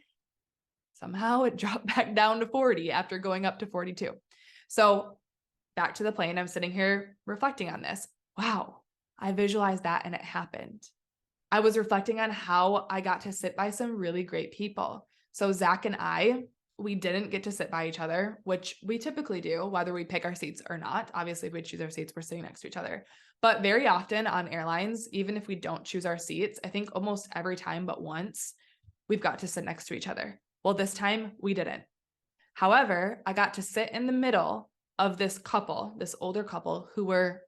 Somehow it dropped back down to 40 after going up to 42. So back to the plane, I'm sitting here reflecting on this. Wow, I visualized that and it happened. I was reflecting on how I got to sit by some really great people. So Zack and we didn't get to sit by each other, which we typically do, whether we pick our seats or not. Obviously, if we choose our seats, we're sitting next to each other. But very often on airlines, even if we don't choose our seats, I think almost every time but once, we've got to sit next to each other. Well, this time we didn't. However, I got to sit in the middle of this older couple who were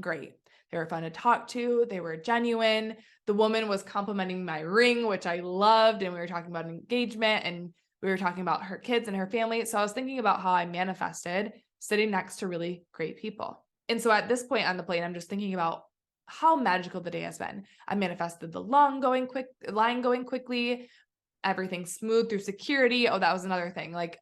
great. They were fun to talk to. They were genuine. The woman was complimenting my ring, which I loved. And we were talking about engagement and we were talking about her kids and her family. So I was thinking about how I manifested sitting next to really great people. And so at this point on the plane, I'm just thinking about how magical the day has been. I manifested the line going quickly, everything smooth through security. Oh, that was another thing. Like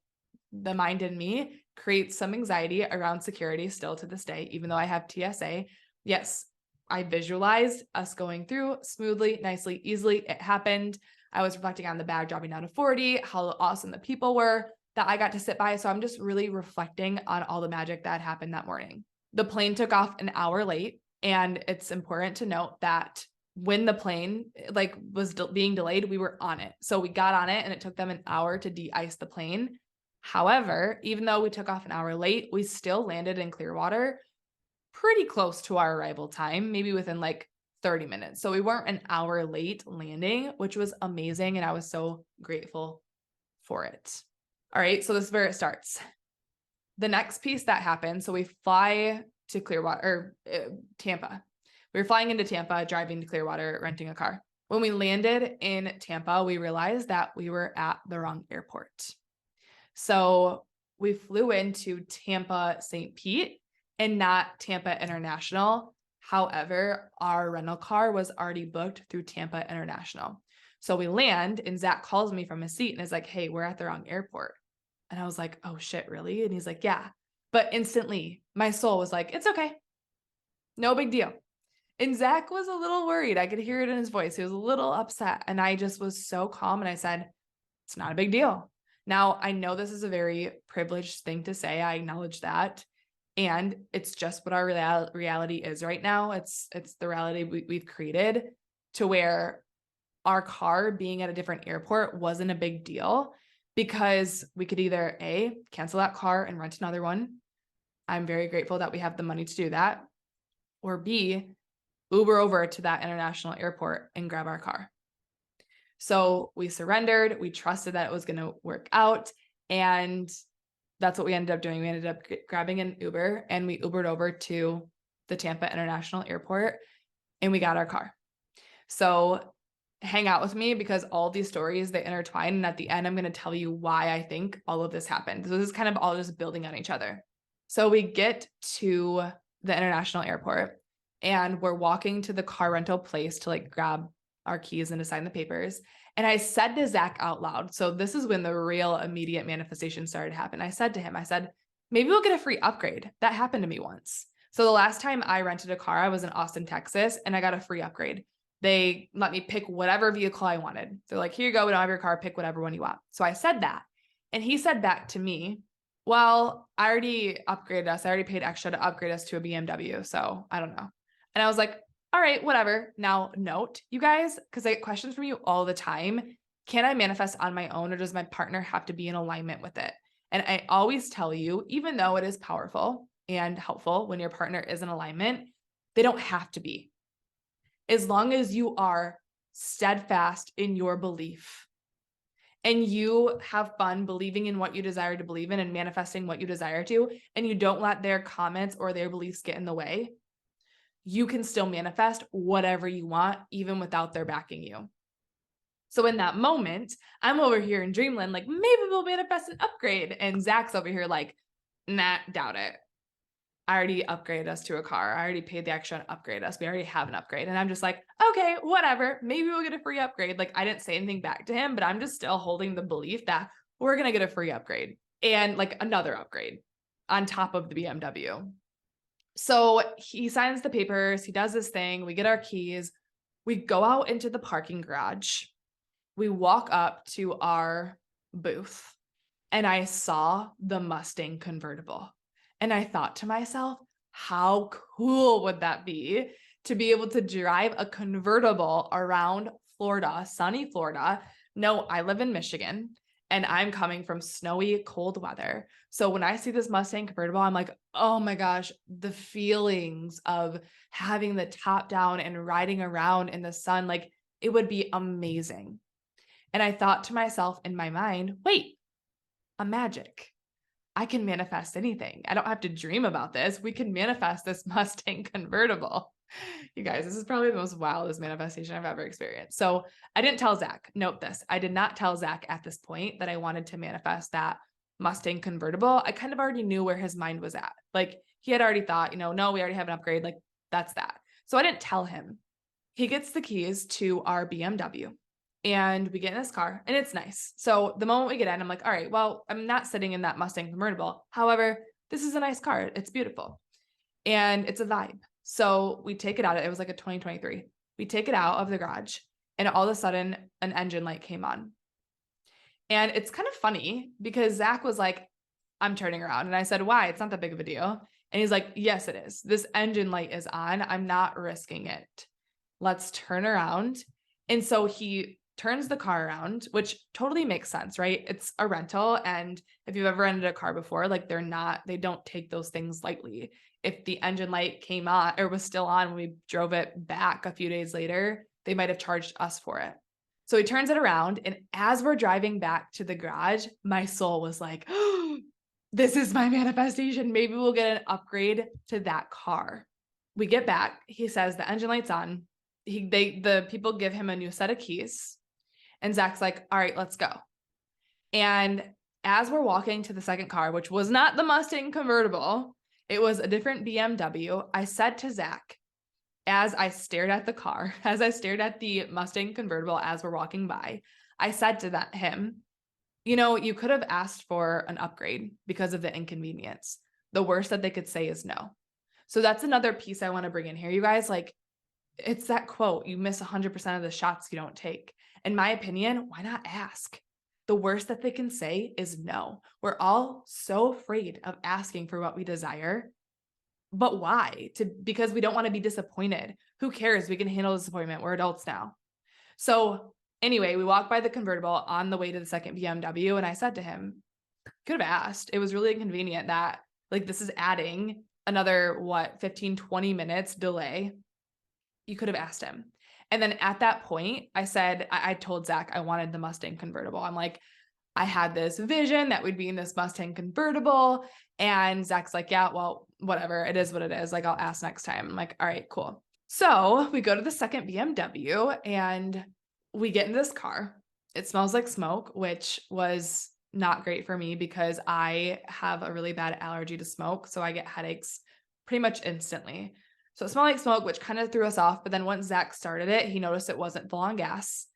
the mind in me creates some anxiety around security still to this day, even though I have TSA. Yes, I visualized us going through smoothly, nicely, easily. It happened. I was reflecting on the bag dropping down to 40, how awesome the people were that I got to sit by. So I'm just really reflecting on all the magic that happened that morning. The plane took off an hour late, and it's important to note that when the plane was being delayed, we were on it. So we got on it and it took them an hour to de-ice the plane. However, even though we took off an hour late, we still landed in Clearwater pretty close to our arrival time, maybe within 30 minutes. So we weren't an hour late landing, which was amazing. And I was so grateful for it. All right. So this is where it starts. The next piece that happened. So we fly to Clearwater or Tampa. We were flying into Tampa, driving to Clearwater, renting a car. When we landed in Tampa, we realized that we were at the wrong airport. So we flew into Tampa, St. Pete, and not Tampa International. However, our rental car was already booked through Tampa International. So we land and Zack calls me from his seat and is like, hey, we're at the wrong airport. And I was like, oh shit, really? And he's like, yeah. But instantly my soul was like, it's okay. No big deal. And Zack was a little worried. I could hear it in his voice. He was a little upset. And I just was so calm. And I said, it's not a big deal. Now, I know this is a very privileged thing to say. I acknowledge that. And it's just what our reality is right now. It's the reality we've created, to where our car being at a different airport wasn't a big deal, because we could either A, cancel that car and rent another one. I'm very grateful that we have the money to do that. Or B, Uber over to that international airport and grab our car. So we surrendered. We trusted that it was going to work out. And that's what we ended up doing. We ended up grabbing an Uber and we Ubered over to the Tampa International Airport and we got our car. So hang out with me, because all these stories, they intertwine. And at the end, I'm going to tell you why I think all of this happened. So this is kind of all just building on each other. So we get to the international airport and we're walking to the car rental place to like grab our keys and to sign the papers. And I said to Zack out loud, so this is when the real immediate manifestation started to happen. I said to him, I said, maybe we'll get a free upgrade. That happened to me once. So the last time I rented a car, I was in Austin, Texas, and I got a free upgrade. They let me pick whatever vehicle I wanted. They're like, here you go. We don't have your car. Pick whatever one you want. So I said that. And he said back to me, well, I already upgraded us. I already paid extra to upgrade us to a BMW. So I don't know. And I was like, all right, whatever. Now note, you guys, because I get questions from you all the time. Can I manifest on my own, or does my partner have to be in alignment with it? And I always tell you, even though it is powerful and helpful when your partner is in alignment, they don't have to be. As long as you are steadfast in your belief and you have fun believing in what you desire to believe in and manifesting what you desire to, and you don't let their comments or their beliefs get in the way, you can still manifest whatever you want, even without their backing you. So in that moment, I'm over here in dreamland, like, maybe we'll manifest an upgrade. And Zack's over here like, nah, doubt it. I already upgraded us to a car. I already paid the extra and upgraded us. We already have an upgrade. And I'm just like, okay, whatever. Maybe we'll get a free upgrade. Like, I didn't say anything back to him, but I'm just still holding the belief that we're going to get a free upgrade and like another upgrade on top of the BMW. So he signs the papers. He does this thing. We get our keys. We go out into the parking garage. We walk up to our booth and I saw the Mustang convertible. And I thought to myself, how cool would that be to be able to drive a convertible around Florida, sunny Florida? No, I live in Michigan and I'm coming from snowy, cold weather. So when I see this Mustang convertible, I'm like, oh my gosh, the feelings of having the top down and riding around in the sun, like it would be amazing. And I thought to myself in my mind, wait, a magic. I can manifest anything. I don't have to dream about this. We can manifest this Mustang convertible. You guys, this is probably the most wildest manifestation I've ever experienced. So I didn't tell Zack, note this. I did not tell Zack at this point that I wanted to manifest that Mustang convertible. I kind of already knew where his mind was at. Like he had already thought, no, we already have an upgrade. Like that's that. So I didn't tell him. He gets the keys to our BMW. And we get in this car and it's nice. So the moment we get in, I'm like, all right, well, I'm not sitting in that Mustang convertible. However, this is a nice car. It's beautiful. And it's a vibe. So we take it out. It was like a 2023. We take it out of the garage and all of a sudden an engine light came on. And it's kind of funny because Zack was like, I'm turning around. And I said, why? It's not that big of a deal. And he's like, yes, it is. This engine light is on. I'm not risking it. Let's turn around. And so he turns the car around, which totally makes sense, right? It's a rental. And if you've ever rented a car before, like they don't take those things lightly. If the engine light came on or was still on when we drove it back a few days later, they might have charged us for it. So he turns it around. And as we're driving back to the garage, my soul was like, oh, this is my manifestation. Maybe we'll get an upgrade to that car. We get back. He says the engine light's on. The people give him a new set of keys. And Zack's like, all right, let's go. And As we're walking to the second car, which was not the Mustang convertible, it was a different BMW, I said to Zack, as I stared at the car, as I stared at the Mustang convertible as we're walking by, I said to him, you know, you could have asked for an upgrade because of the inconvenience. The worst that they could say is no. So that's another piece I want to bring in here, you guys. Like, it's that quote, you miss 100% of the shots you don't take. In my opinion, why not ask? The worst that they can say is no. We're all so afraid of asking for what we desire. But why? Because we don't want to be disappointed. Who cares? We can handle disappointment. We're adults now. So anyway, we walked by the convertible on the way to the second BMW, and I said to him, could have asked. It was really inconvenient that, like, this is adding another, 15, 20 minutes delay. You could have asked him. And then at that point, I said, I told Zack I wanted the Mustang convertible. I'm like, I had this vision that we'd be in this Mustang convertible. And Zack's like, yeah, well, whatever. It is what it is. Like, I'll ask next time. I'm like, all right, cool. So we go to the second BMW and we get in this car. It smells like smoke, which was not great for me because I have a really bad allergy to smoke. So I get headaches pretty much instantly. So it smelled like smoke, which kind of threw us off. But then once Zack started it, he noticed it wasn't full on gas.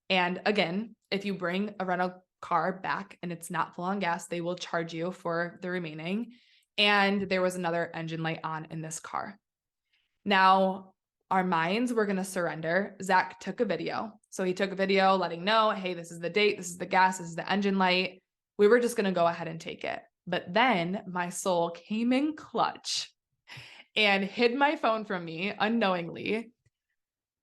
And again, if you bring a rental car back and it's not full on gas, they will charge you for the remaining. And there was another engine light on in this car. Now, our minds were going to surrender. Zack took a video. So he took a video letting know, hey, this is the date, this is the gas, this is the engine light. We were just going to go ahead and take it. But then my soul came in clutch and hid my phone from me unknowingly.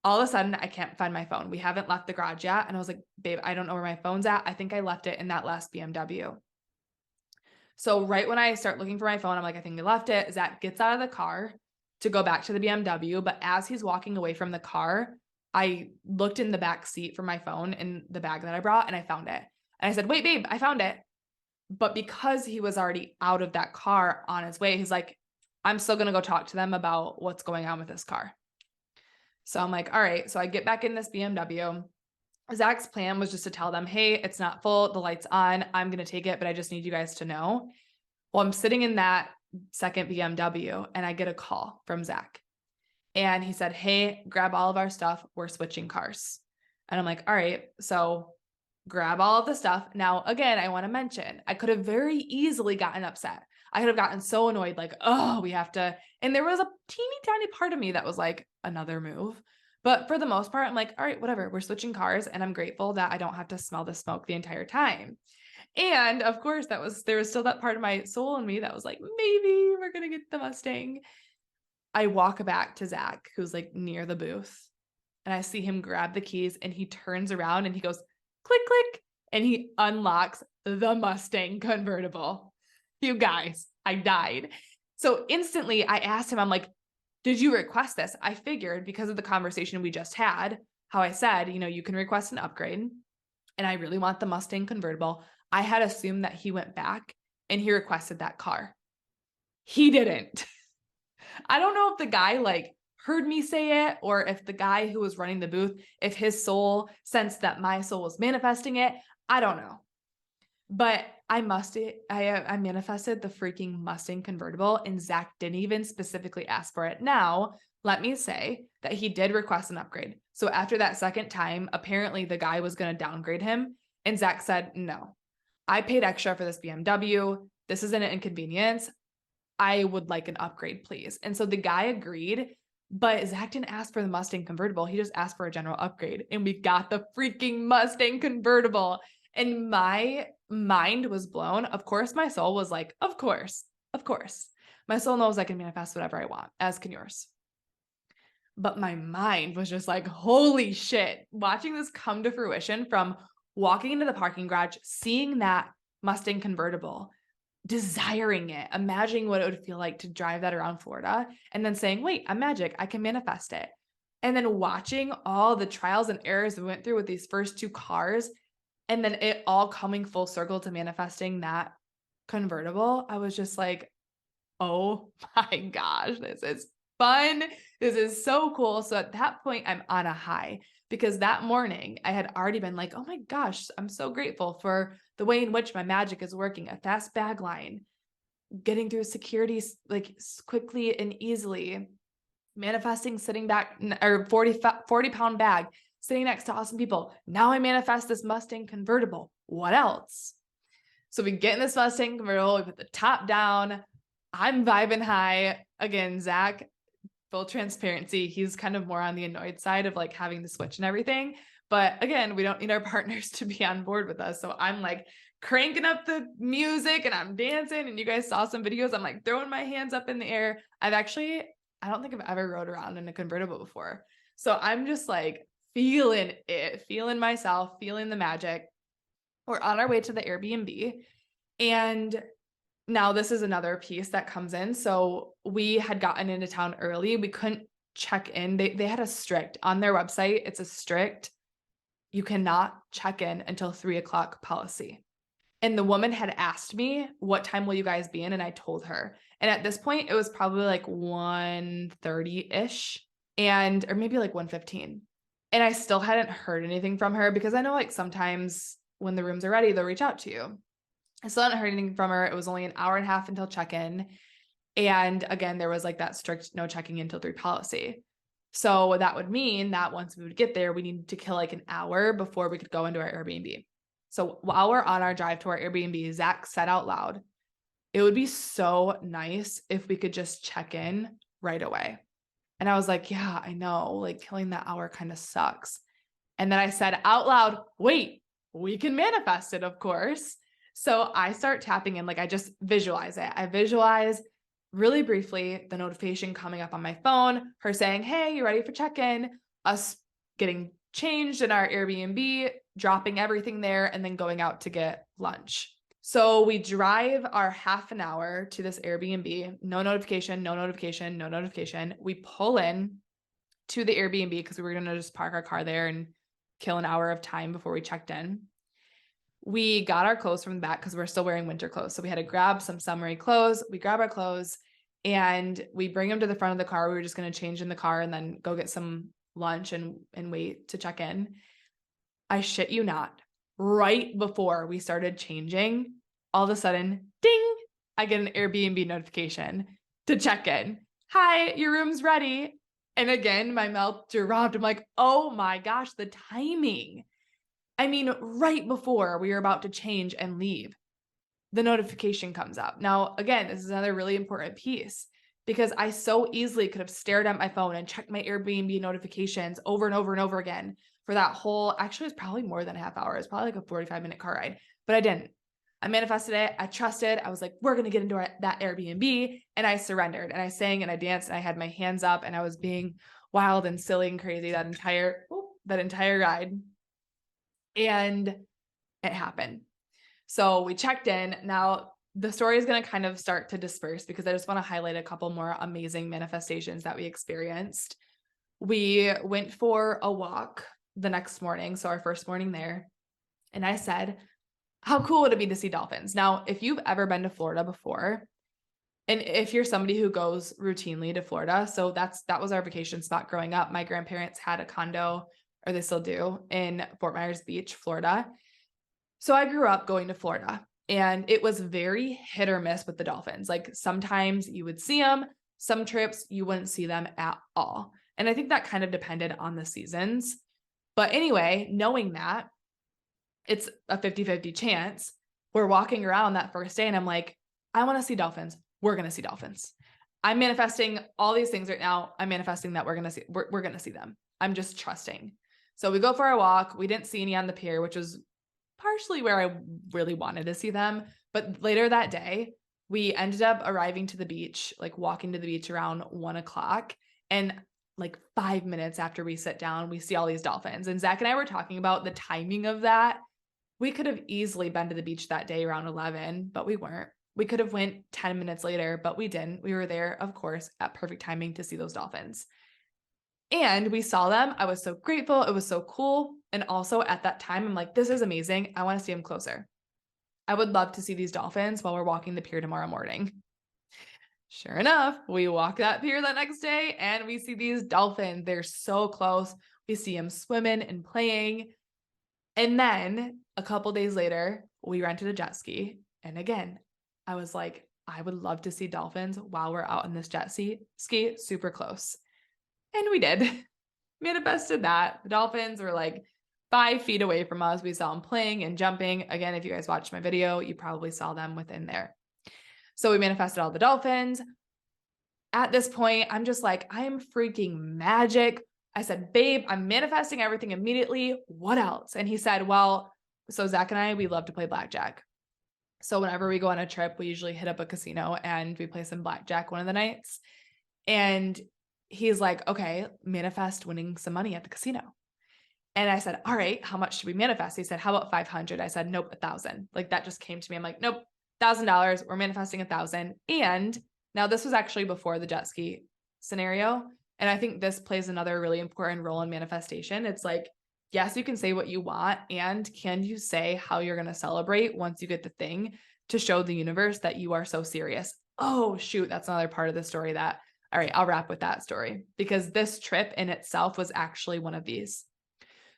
All of a sudden, I can't find my phone. We haven't left the garage yet. And I was like, babe, I don't know where my phone's at. I think I left it in that last BMW. So right when I start looking for my phone, I'm like, I think I left it. Zack gets out of the car to go back to the BMW. But as he's walking away from the car, I looked in the back seat for my phone in the bag that I brought and I found it. And I said, wait, babe, I found it. But because he was already out of that car on his way, he's like, I'm still going to go talk to them about what's going on with this car. So I'm like, all right. So I get back in this BMW. Zack's plan was just to tell them, hey, it's not full. The light's on. I'm going to take it, but I just need you guys to know. Well, I'm sitting in that second BMW and I get a call from Zack. And he said, hey, grab all of our stuff. We're switching cars. And I'm like, all right. So grab all of the stuff. Now, again, I want to mention, I could have very easily gotten upset. I could have gotten so annoyed, like, oh, we have to. And there was a teeny tiny part of me that was like, another move. But for the most part, I'm like, all right, whatever. We're switching cars. And I'm grateful that I don't have to smell the smoke the entire time. And of course, there was still that part of my soul in me that was like, maybe we're going to get the Mustang. I walk back to Zack, who's like near the booth. And I see him grab the keys and he turns around and he goes, click, click. And he unlocks the Mustang convertible. You guys, I died. So instantly I asked him, I'm like, did you request this? I figured because of the conversation we just had, how I said, you know, you can request an upgrade and I really want the Mustang convertible. I had assumed that he went back and he requested that car. He didn't. I don't know if the guy like heard me say it or if the guy who was running the booth, if his soul sensed that my soul was manifesting it. I don't know. But I manifested the freaking Mustang convertible and Zack didn't even specifically ask for it. Now, let me say that he did request an upgrade. So after that second time, apparently the guy was going to downgrade him and Zack said, no, I paid extra for this BMW. This is an inconvenience. I would like an upgrade, please. And so the guy agreed, but Zack didn't ask for the Mustang convertible. He just asked for a general upgrade and we got the freaking Mustang convertible. And my mind was blown. Of course, my soul was like, of course. My soul knows I can manifest whatever I want, as can yours. But my mind was just like, holy shit, watching this come to fruition from walking into the parking garage, seeing that Mustang convertible, desiring it, imagining what it would feel like to drive that around Florida, and then saying, wait, I'm magic, I can manifest it. And then watching all the trials and errors we went through with these first two cars, and then it all coming full circle to manifesting that convertible, I was just like, oh my gosh, this is fun. This is so cool. So at that point, I'm on a high because that morning I had already been like, oh my gosh, I'm so grateful for the way in which my magic is working. A fast bag line, getting through security like quickly and easily, manifesting sitting back, or 40-pound bag sitting next to awesome people. Now I manifest this Mustang convertible. What else? So we get in this Mustang convertible, we put the top down. I'm vibing high. Again, Zack, full transparency, he's kind of more on the annoyed side of like having the switch and everything. But again, we don't need our partners to be on board with us. So I'm like cranking up the music and I'm dancing. And you guys saw some videos. I'm like throwing my hands up in the air. I don't think I've ever rode around in a convertible before. So I'm just like feeling it, feeling myself, feeling the magic. We're on our way to the Airbnb. And now this is another piece that comes in. So we had gotten into town early. We couldn't check in. They had a strict on their website. It's a strict, you cannot check in until 3:00 policy. And the woman had asked me, what time will you guys be in? And I told her. And at this point, it was probably like 1:30-ish or maybe like 1:15. And I still hadn't heard anything from her because I know like sometimes when the rooms are ready, they'll reach out to you. I still hadn't heard anything from her. It was only an hour and a half until check-in. And again, there was like that strict no checking in until 3 policy. So that would mean that once we would get there, we needed to kill like an hour before we could go into our Airbnb. So while we're on our drive to our Airbnb, Zack said out loud, it would be so nice if we could just check in right away. And I was like, yeah, I know, like killing that hour kind of sucks. And then I said out loud, wait, we can manifest it, of course. So I start tapping in, like I just visualize it. I visualize really briefly the notification coming up on my phone, her saying, hey, you ready for check-in? Us getting changed in our Airbnb, dropping everything there, and then going out to get lunch. So we drive our half an hour to this Airbnb, no notification, no notification, no notification. We pull in to the Airbnb because we were going to just park our car there and kill an hour of time before we checked in. We got our clothes from the back because we're still wearing winter clothes. So we had to grab some summery clothes. We grab our clothes and we bring them to the front of the car. We were just going to change in the car and then go get some lunch and wait to check in. I shit you not. Right before we started changing, all of a sudden, ding, I get an Airbnb notification to check in. Hi, your room's ready. And again, my mouth dropped. I'm like, oh my gosh, the timing. I mean, right before we were about to change and leave, the notification comes up. Now, again, this is another really important piece because I so easily could have stared at my phone and checked my Airbnb notifications over and over and over again for that whole, actually it was probably more than a half hour. It's probably like a 45-minute car ride, but I didn't. I manifested it. I trusted. I was like, we're going to get into that Airbnb. And I surrendered and I sang and I danced and I had my hands up and I was being wild and silly and crazy that entire ride. And it happened. So we checked in. Now the story is going to kind of start to disperse because I just want to highlight a couple more amazing manifestations that we experienced. We went for a walk the next morning. So our first morning there. And I said, how cool would it be to see dolphins? Now, if you've ever been to Florida before, and if you're somebody who goes routinely to Florida, so that was our vacation spot growing up. My grandparents had a condo, or they still do, in Fort Myers Beach, Florida. So I grew up going to Florida and it was very hit or miss with the dolphins. Like sometimes you would see them, some trips you wouldn't see them at all. And I think that kind of depended on the seasons. But anyway, knowing that it's a 50-50 chance, we're walking around that first day and I'm like, I want to see dolphins. We're going to see dolphins. I'm manifesting all these things right now. I'm manifesting that we're going to see them. I'm just trusting. So we go for our walk. We didn't see any on the pier, which was partially where I really wanted to see them. But later that day, we ended up arriving to the beach, like walking to the beach around 1:00. And like 5 minutes after we sit down, we see all these dolphins. And Zack and I were talking about the timing of that. We could have easily been to the beach that day around 11, but we weren't. We could have went 10 minutes later, but we didn't. We were there, of course, at perfect timing to see those dolphins. And we saw them. I was so grateful. It was so cool. And also at that time, I'm like, this is amazing. I want to see them closer. I would love to see these dolphins while we're walking the pier tomorrow morning. Sure enough, we walk that pier that next day and we see these dolphins. They're so close. We see them swimming and playing. And then a couple days later, we rented a jet ski. And again, I was like, I would love to see dolphins while we're out in this jet ski super close. And we did. Manifested that. The dolphins were like 5 feet away from us. We saw them playing and jumping. Again, if you guys watched my video, you probably saw them within there. So we manifested all the dolphins. At this point, I'm just like, I am freaking magic. I said, babe, I'm manifesting everything immediately. What else? And he said, well, so Zack and I, we love to play blackjack. So whenever we go on a trip, we usually hit up a casino and we play some blackjack one of the nights. And he's like, okay, manifest winning some money at the casino. And I said, all right, how much should we manifest? He said, how about 500? I said, nope, 1,000. Like that just came to me. I'm like, nope, $1,000. We're manifesting 1,000. And now this was actually before the jet ski scenario. And I think this plays another really important role in manifestation. It's like, yes, you can say what you want. And can you say how you're going to celebrate once you get the thing to show the universe that you are so serious? Oh, shoot. That's another part of the story that, all right, I'll wrap with that story because this trip in itself was actually one of these.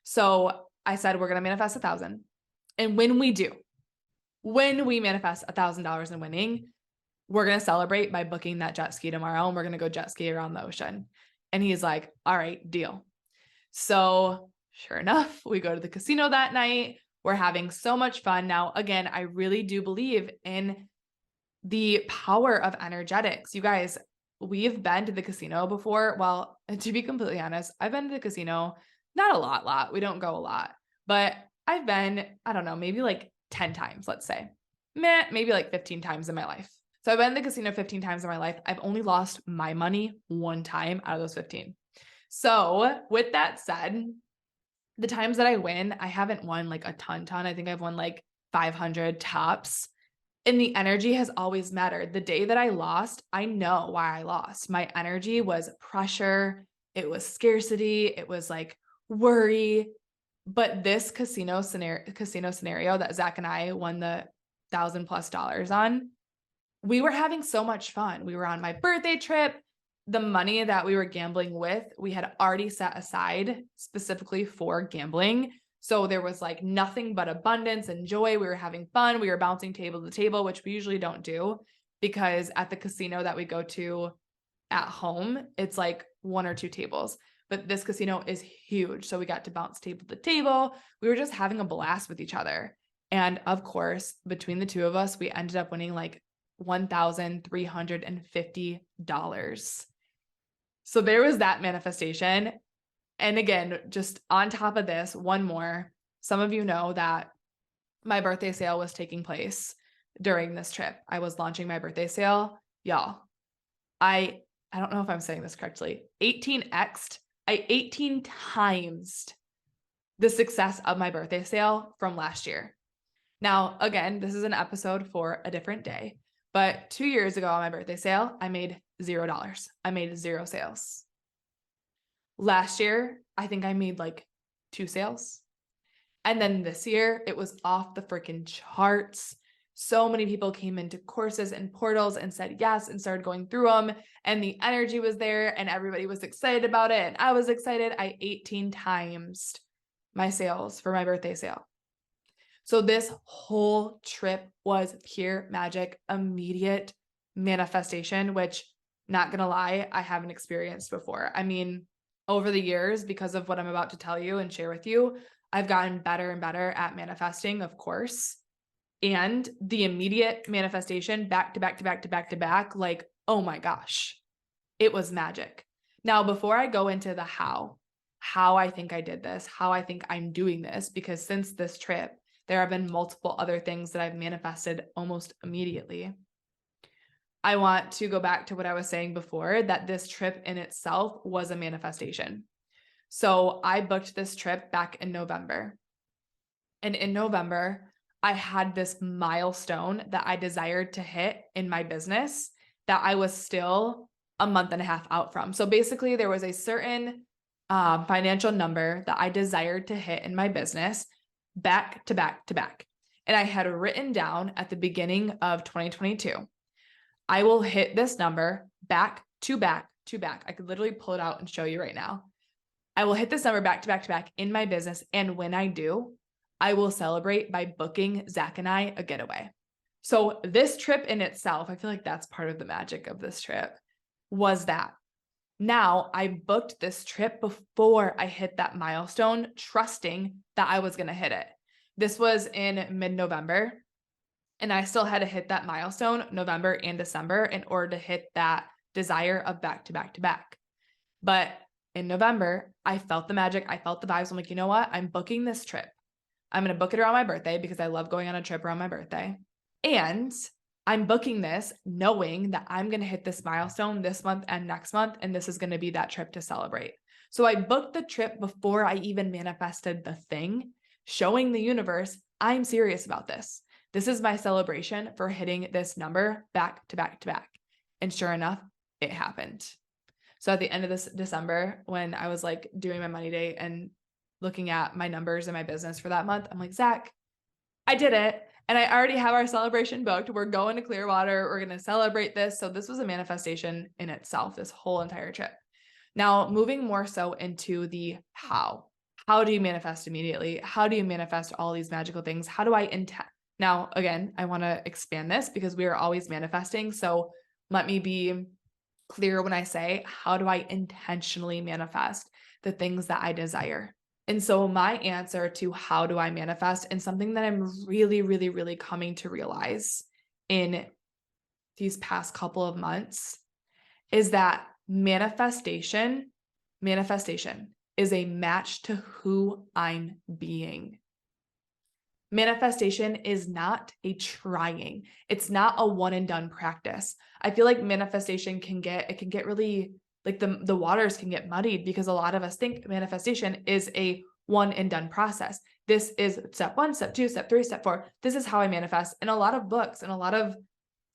So I said, we're going to manifest 1,000. And when we manifest $1,000 in winning, we're going to celebrate by booking that jet ski tomorrow. And we're going to go jet ski around the ocean. And he's like, all right, deal. So sure enough, we go to the casino that night. We're having so much fun. Now, again, I really do believe in the power of energetics. You guys, we've been to the casino before. Well, to be completely honest, I've been to the casino, not a lot. We don't go a lot, but I've been, I don't know, maybe like 10 times, let's say. Maybe like 15 times in my life. So I've been to the casino 15 times in my life. I've only lost my money one time out of those 15. So with that said, the times that I win, I haven't won like a ton. I think I've won like 500 tops. And the energy has always mattered. The day that I lost, I know why I lost. My energy was pressure. It was scarcity. It was like worry. But this casino scenario that Zack and I won the $1,000+ on, we were having so much fun. We were on my birthday trip. The money that we were gambling with, we had already set aside specifically for gambling. So there was like nothing but abundance and joy. We were having fun. We were bouncing table to table, which we usually don't do because at the casino that we go to at home, it's like 1 or 2 tables. But this casino is huge. So we got to bounce table to table. We were just having a blast with each other. And of course, between the two of us, we ended up winning like $1,350. So there was that manifestation. And again, just on top of this, one more. Some of you know that my birthday sale was taking place during this trip. I was launching my birthday sale. Y'all, I don't know if I'm saying this correctly. 18x'd. I 18 times the success of my birthday sale from last year. Now, again, this is an episode for a different day, but 2 years ago on my birthday sale, I made $0. I made 0 sales. Last year, I think I made like 2 sales. And then this year, it was off the freaking charts. So many people came into courses and portals and said yes and started going through them. And the energy was there and everybody was excited about it. And I was excited. I 18 times my sales for my birthday sale. So this whole trip was pure magic, immediate manifestation, which, not gonna lie, I haven't experienced before. I mean, over the years, because of what I'm about to tell you and share with you, I've gotten better and better at manifesting, of course. And the immediate manifestation back to back, like, oh my gosh, it was magic. Now, before I go into the how I think I did this, how I think I'm doing this, because since this trip, there have been multiple other things that I've manifested almost immediately. I want to go back to what I was saying before, that this trip in itself was a manifestation. So I booked this trip back in November. And in November, I had this milestone that I desired to hit in my business that I was still a month and a half out from. So basically, there was a certain financial number that I desired to hit in my business back to back. And I had written down at the beginning of 2022, I will hit this number back to back to back. I could literally pull it out and show you right now. I will hit this number back to back to back in my business. And when I do, I will celebrate by booking Zack and I a getaway. So this trip in itself, I feel like that's part of the magic of this trip, was that. Now I booked this trip before I hit that milestone, trusting that I was going to hit it. This was in mid-November, and I still had to hit that milestone November and December in order to hit that desire of back to back to back. But in November, I felt the magic. I felt the vibes. I'm like, you know what? I'm booking this trip. I'm going to book it around my birthday because I love going on a trip around my birthday. And I'm booking this knowing that I'm going to hit this milestone this month and next month, and this is going to be that trip to celebrate. So I booked the trip before I even manifested the thing, showing the universe, I'm serious about this. This is my celebration for hitting this number back to back to back. And sure enough, it happened. So at the end of this December, when I was like doing my money day and looking at my numbers in my business for that month, I'm like, Zack, I did it. And I already have our celebration booked. We're going to Clearwater. We're going to celebrate this. So this was a manifestation in itself, this whole entire trip. Now, moving more so into the how. How do you manifest immediately? How do you manifest all these magical things? How do I intend? Now, again, I want to expand this because we are always manifesting. So let me be clear when I say, how do I intentionally manifest the things that I desire? And so my answer to how do I manifest, and something that I'm really, really, really coming to realize in these past couple of months, is that manifestation is a match to who I'm being. Manifestation is not a trying. It's not a one and done practice. I feel like manifestation can get really, like the waters can get muddied because a lot of us think manifestation is a one and done process. This is step 1, step 2, step 3, step 4. This is how I manifest. And a lot of books and a lot of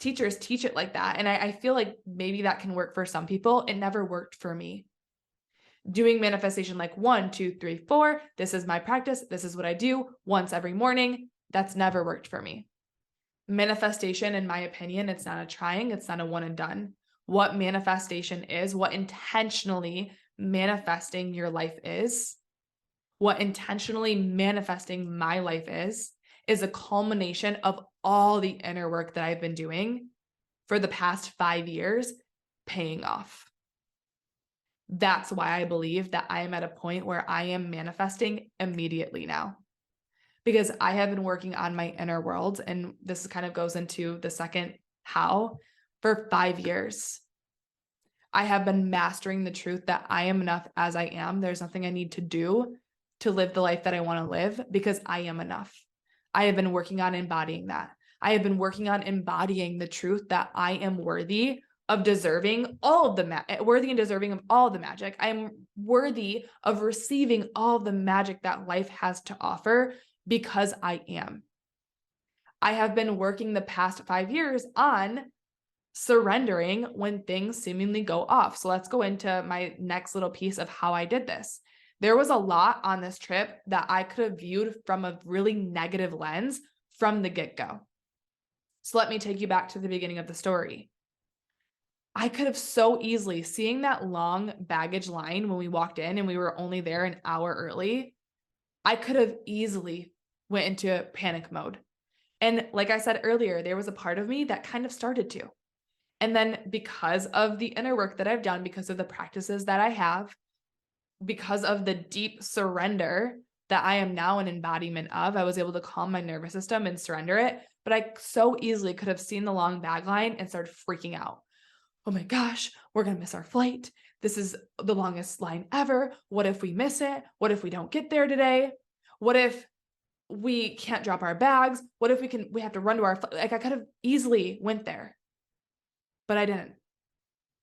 teachers teach it like that. And I feel like maybe that can work for some people. It never worked for me. Doing manifestation like 1, 2, 3, 4. This is my practice. This is what I do once every morning. That's never worked for me. Manifestation, in my opinion, it's not a trying. It's not a one and done. What manifestation is, what intentionally manifesting your life is, what intentionally manifesting my life is a culmination of all the inner work that I've been doing for the past 5 years paying off. That's why I believe that I am at a point where I am manifesting immediately now, because I have been working on my inner world. And this kind of goes into the second how. For 5 years, I have been mastering the truth that I am enough as I am. There's nothing I need to do to live the life that I want to live because I am enough. I have been working on embodying that. I have been working on embodying the truth that I am worthy of deserving all of the worthy and deserving of all the magic. I am worthy of receiving all the magic that life has to offer because I am. I have been working the past 5 years on surrendering when things seemingly go off. So let's go into my next little piece of how I did this. There was a lot on this trip that I could have viewed from a really negative lens from the get-go. So let me take you back to the beginning of the story. I could have so easily, seeing that long baggage line when we walked in and we were only there an hour early, I could have easily went into panic mode. And like I said earlier, there was a part of me that kind of started to. And then because of the inner work that I've done, because of the practices that I have, because of the deep surrender that I am now an embodiment of, I was able to calm my nervous system and surrender it. But I so easily could have seen the long bag line and started freaking out. Oh my gosh, we're going to miss our flight. This is the longest line ever. What if we miss it? What if we don't get there today? What if we can't drop our bags? What if we have to run to our flight? Like I could have easily went there, but I didn't.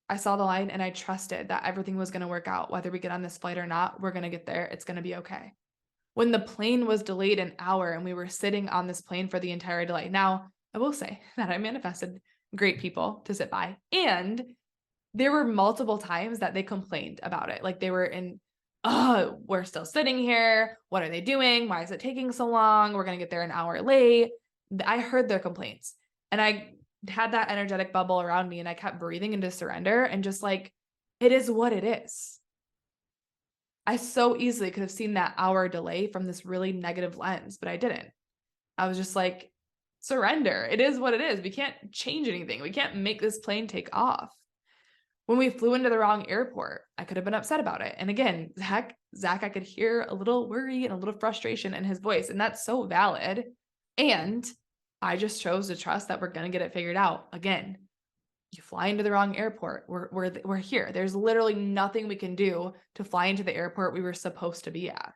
I saw the line and I trusted that everything was going to work out. Whether we get on this flight or not, we're going to get there. It's going to be okay. When the plane was delayed an hour and we were sitting on this plane for the entire delay. Now, I will say that I manifested great people to sit by. And there were multiple times that they complained about it. Like they were in, oh, we're still sitting here. What are they doing? Why is it taking so long? We're going to get there an hour late. I heard their complaints. And I had that energetic bubble around me and I kept breathing into surrender and just like, it is what it is. I so easily could have seen that hour delay from this really negative lens, but I didn't. I was just like, surrender. It is what it is. We can't change anything. We can't make this plane take off. When we flew into the wrong airport, I could have been upset about it. And again, Zack, I could hear a little worry and a little frustration in his voice, and that's so valid. And I just chose to trust that we're going to get it figured out. Again, you fly into the wrong airport. We're here. There's literally nothing we can do to fly into the airport we were supposed to be at.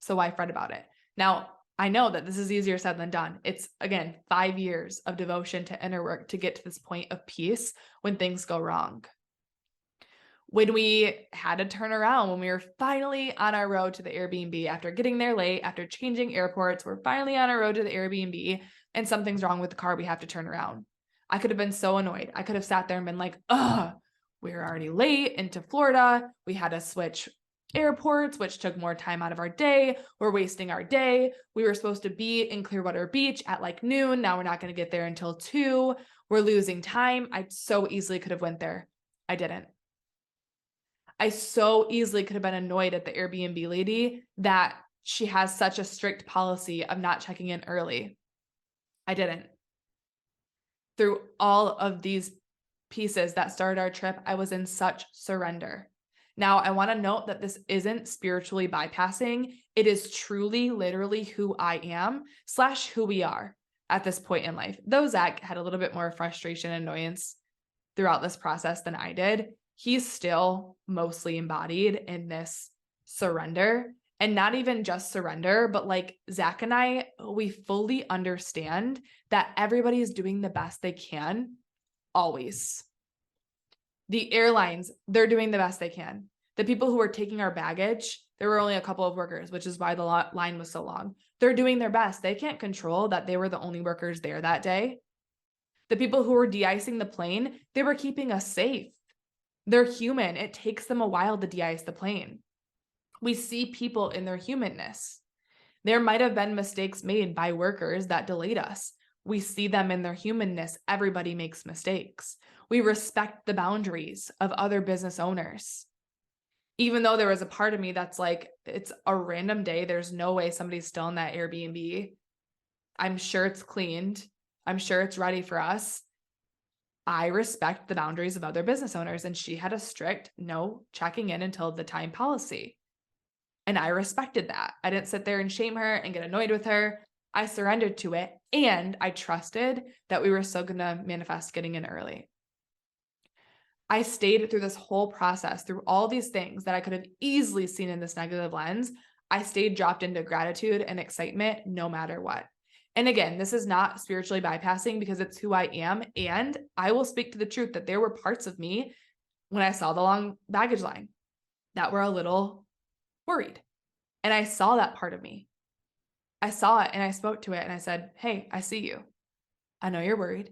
So why fret about it? Now, I know that this is easier said than done. It's, again, 5 years of devotion to inner work to get to this point of peace when things go wrong. When we had to turn around, when we were finally on our road to the Airbnb, after getting there late, after changing airports, we're finally on our road to the Airbnb and something's wrong with the car, we have to turn around. I could have been so annoyed. I could have sat there and been like, we're already late into Florida. We had to switch airports, which took more time out of our day. We're wasting our day. We were supposed to be in Clearwater Beach at like noon. Now we're not going to get there until 2. We're losing time. I so easily could have went there. I didn't. I so easily could have been annoyed at the Airbnb lady that she has such a strict policy of not checking in early. I didn't. Through all of these pieces that started our trip, I was in such surrender. Now, I want to note that this isn't spiritually bypassing. It is truly, literally who I am / who we are at this point in life. Though Zack had a little bit more frustration and annoyance throughout this process than I did, he's still mostly embodied in this surrender. And not even just surrender, but like Zack and I, we fully understand that everybody is doing the best they can, always. The airlines, they're doing the best they can. The people who are taking our baggage, there were only a couple of workers, which is why the line was so long. They're doing their best. They can't control that they were the only workers there that day. The people who were de-icing the plane, they were keeping us safe. They're human. It takes them a while to de-ice the plane. We see people in their humanness. There might have been mistakes made by workers that delayed us. We see them in their humanness. Everybody makes mistakes. We respect the boundaries of other business owners. Even though there was a part of me that's like, it's a random day. There's no way somebody's still in that Airbnb. I'm sure it's cleaned. I'm sure it's ready for us. I respect the boundaries of other business owners. And she had a strict no checking in until the time policy. And I respected that. I didn't sit there and shame her and get annoyed with her. I surrendered to it. And I trusted that we were still going to manifest getting in early. I stayed through this whole process, through all these things that I could have easily seen in this negative lens. I stayed dropped into gratitude and excitement no matter what. And again, this is not spiritually bypassing because it's who I am. And I will speak to the truth that there were parts of me when I saw the long baggage line that were a little worried. And I saw that part of me. I saw it and I spoke to it and I said, hey, I see you. I know you're worried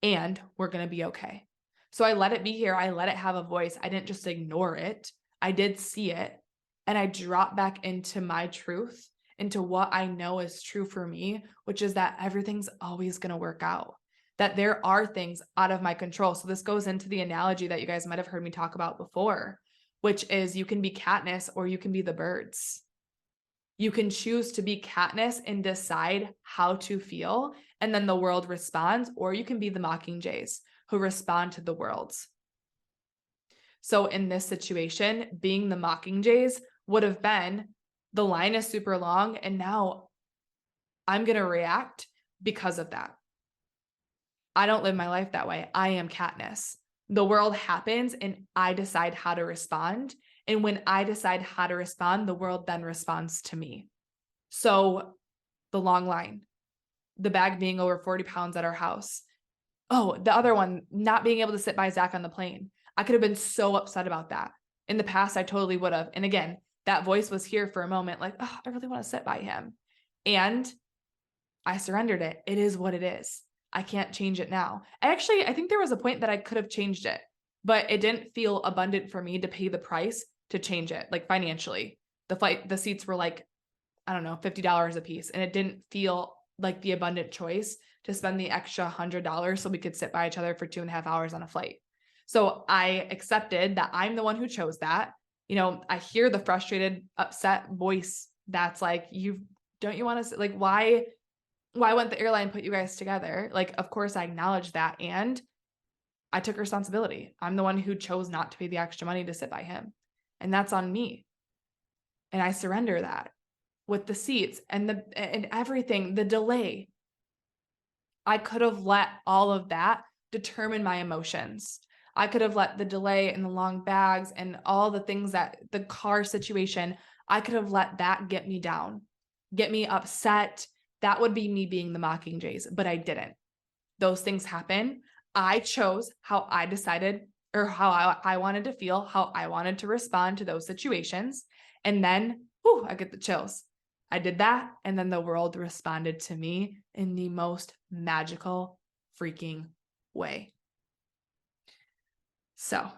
and we're going to be okay. So I let it be here. I let it have a voice. I didn't just ignore it. I did see it. And I dropped back into my truth, into what I know is true for me, which is that everything's always going to work out, that there are things out of my control. So this goes into the analogy that you guys might have heard me talk about before, which is you can be Katniss or you can be the birds. You can choose to be Katniss and decide how to feel, and then the world responds, or you can be the Mockingjays who respond to the world. So in this situation, being the Mockingjays would have been, the line is super long, and now I'm going to react because of that. I don't live my life that way. I am Katniss. The world happens and I decide how to respond. And when I decide how to respond, the world then responds to me. So the long line, the bag being over 40 pounds at our house. Oh, the other one, not being able to sit by Zack on the plane. I could have been so upset about that. In the past, I totally would have. And again, that voice was here for a moment, like, oh, I really want to sit by him. And I surrendered it. It is what it is. I can't change it now. I think there was a point that I could have changed it, but it didn't feel abundant for me to pay the price to change it, like financially. The seats were like, I don't know, $50 a piece. And it didn't feel like the abundant choice to spend the extra $100 so we could sit by each other for 2.5 hours on a flight. So I accepted that I'm the one who chose that. I hear the frustrated, upset voice that's like, don't you want to, like, why wouldn't the airline put you guys together? Like, of course I acknowledge that. And I took responsibility. I'm the one who chose not to pay the extra money to sit by him. And that's on me. And I surrender that with the seats and everything, the delay. I could have let all of that determine my emotions. I could have let the delay and the long bags and all the things that the car situation, I could have let that get me down, get me upset. That would be me being the Mockingjays, but I didn't. Those things happen. I chose how I decided or how I wanted to feel, how I wanted to respond to those situations. And then, I get the chills. I did that. And then the world responded to me in the most magical freaking way. So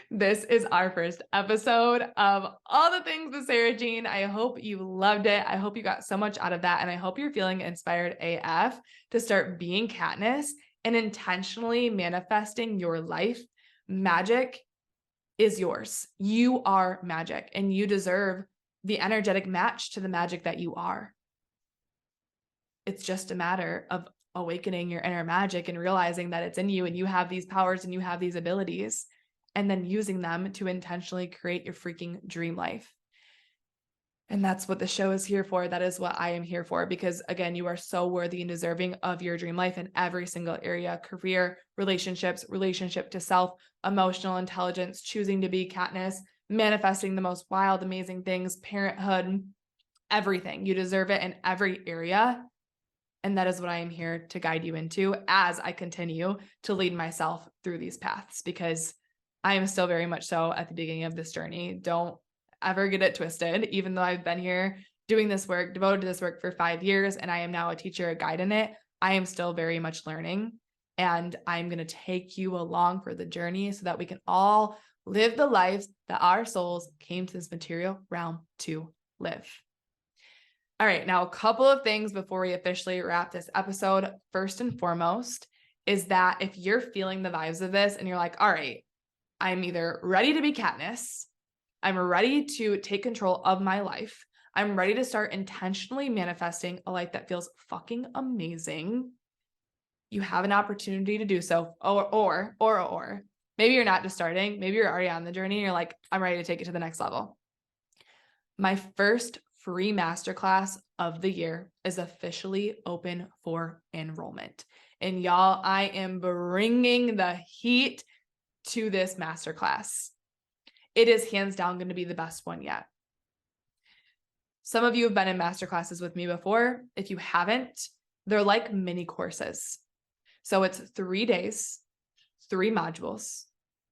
this is our first episode of All the Things with Sarah Jean. I hope you loved it. I hope you got so much out of that. And I hope you're feeling inspired AF to start being Katniss and intentionally manifesting your life. Magic is yours. You are magic and you deserve the energetic match to the magic that you are. It's just a matter of awakening your inner magic and realizing that it's in you and you have these powers and you have these abilities, and then using them to intentionally create your freaking dream life. And that's what the show is here for. That is what I am here for, because again, you are so worthy and deserving of your dream life in every single area: career, relationships, relationship to self, emotional intelligence, choosing to be Katniss, manifesting the most wild, amazing things, parenthood, everything. You deserve it in every area. And that is what I am here to guide you into as I continue to lead myself through these paths, because I am still very much so at the beginning of this journey. Don't ever get it twisted. Even though I've been here doing this work, devoted to this work for 5 years, and I am now a teacher, a guide in it, I am still very much learning. And I'm going to take you along for the journey so that we can all live the lives that our souls came to this material realm to live. All right, now a couple of things before we officially wrap this episode. First and foremost is that if you're feeling the vibes of this and you're like, all right, I'm either ready to be Katniss, I'm ready to take control of my life, I'm ready to start intentionally manifesting a life that feels fucking amazing, you have an opportunity to do so. Or maybe you're not just starting, maybe you're already on the journey and you're like, I'm ready to take it to the next level. My first free masterclass of the year is officially open for enrollment. And y'all, I am bringing the heat to this masterclass. It is hands down going to be the best one yet. Some of you have been in masterclasses with me before. If you haven't, they're like mini courses. So it's 3 days, 3 modules.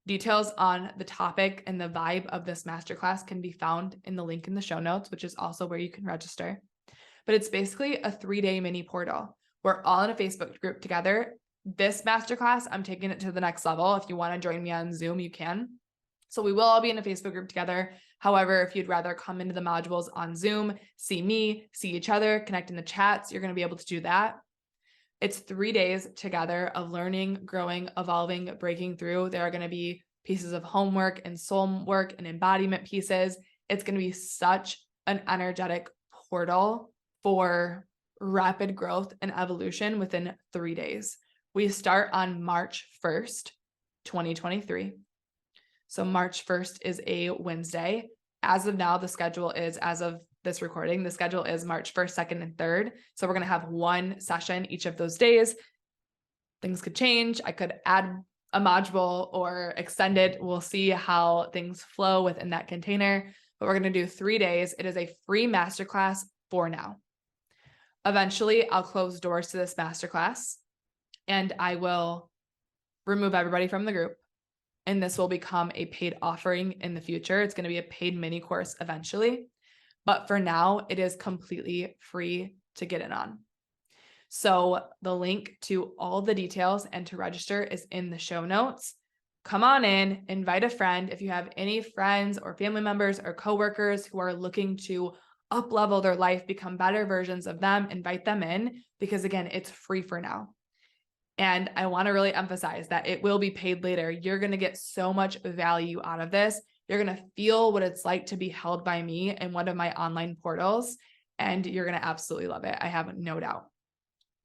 Details on the topic and the vibe of this masterclass can be found in the link in the show notes, which is also where you can register. But it's basically a 3-day mini portal. We're all in a Facebook group together. This masterclass, I'm taking it to the next level. If you want to join me on Zoom, you can. So we will all be in a Facebook group together. However, if you'd rather come into the modules on Zoom, see me, see each other, connect in the chats, you're going to be able to do that. It's 3 days together of learning, growing, evolving, breaking through. There are going to be pieces of homework and soul work and embodiment pieces. It's going to be such an energetic portal for rapid growth and evolution within 3 days. We start on March 1st, 2023. So March 1st is a Wednesday. As of now, the schedule is, as of this recording, the schedule is March 1st, 2nd, and 3rd. So we're going to have 1 session each of those days. Things could change. I could add a module or extend it. We'll see how things flow within that container, but we're going to do 3 days. It is a free masterclass for now. Eventually, I'll close doors to this masterclass and I will remove everybody from the group. And this will become a paid offering in the future. It's going to be a paid mini course eventually. But for now, it is completely free to get in on. So the link to all the details and to register is in the show notes. Come on in, invite a friend. If you have any friends or family members or coworkers who are looking to up-level their life, become better versions of them, invite them in, because again, it's free for now. And I want to really emphasize that it will be paid later. You're going to get so much value out of this. You're going to feel what it's like to be held by me in one of my online portals, and you're going to absolutely love it. I have no doubt.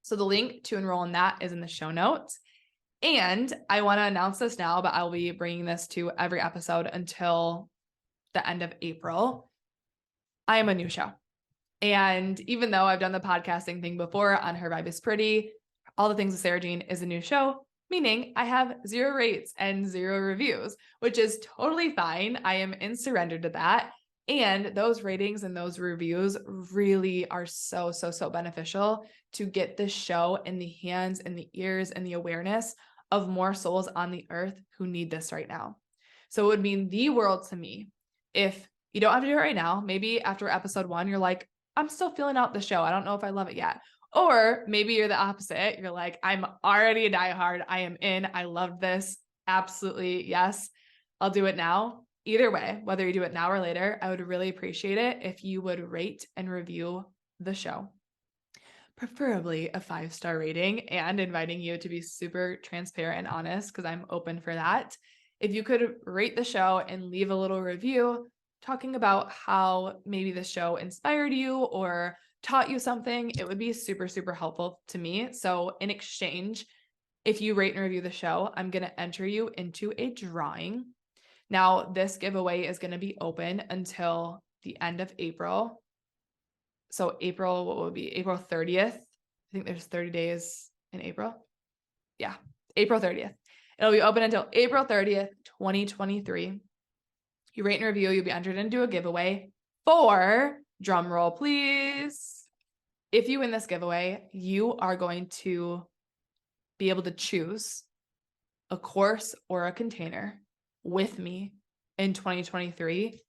So the link to enroll in that is in the show notes. And I want to announce this now, but I'll be bringing this to every episode until the end of April. I am a new show. And even though I've done the podcasting thing before on Her Vibe is Pretty, All the Things with Sarah Jean is a new show, meaning I have 0 rates and 0 reviews, which is totally fine. I am in surrender to that. And those ratings and those reviews really are so, so, so beneficial to get this show in the hands and the ears and the awareness of more souls on the earth who need this right now. So it would mean the world to me if you don't have to do it right now. Maybe after episode 1, you're like, I'm still feeling out the show. I don't know if I love it yet. Or maybe you're the opposite. You're like, I'm already a diehard. I am in. I love this. Absolutely. Yes. I'll do it now. Either way, whether you do it now or later, I would really appreciate it if you would rate and review the show. Preferably a 5-star rating, and inviting you to be super transparent and honest, because I'm open for that. If you could rate the show and leave a little review talking about how maybe the show inspired you or taught you something, it would be super, super helpful to me. So in exchange, if you rate and review the show, I'm going to enter you into a drawing. Now, this giveaway is going to be open until the end of April. So April, what will be April 30th? I think there's 30 days in April. Yeah, April 30th. It'll be open until April 30th, 2023. You rate and review, you'll be entered into a giveaway for, drum roll please, if you win this giveaway, you are going to be able to choose a course or a container with me in 2023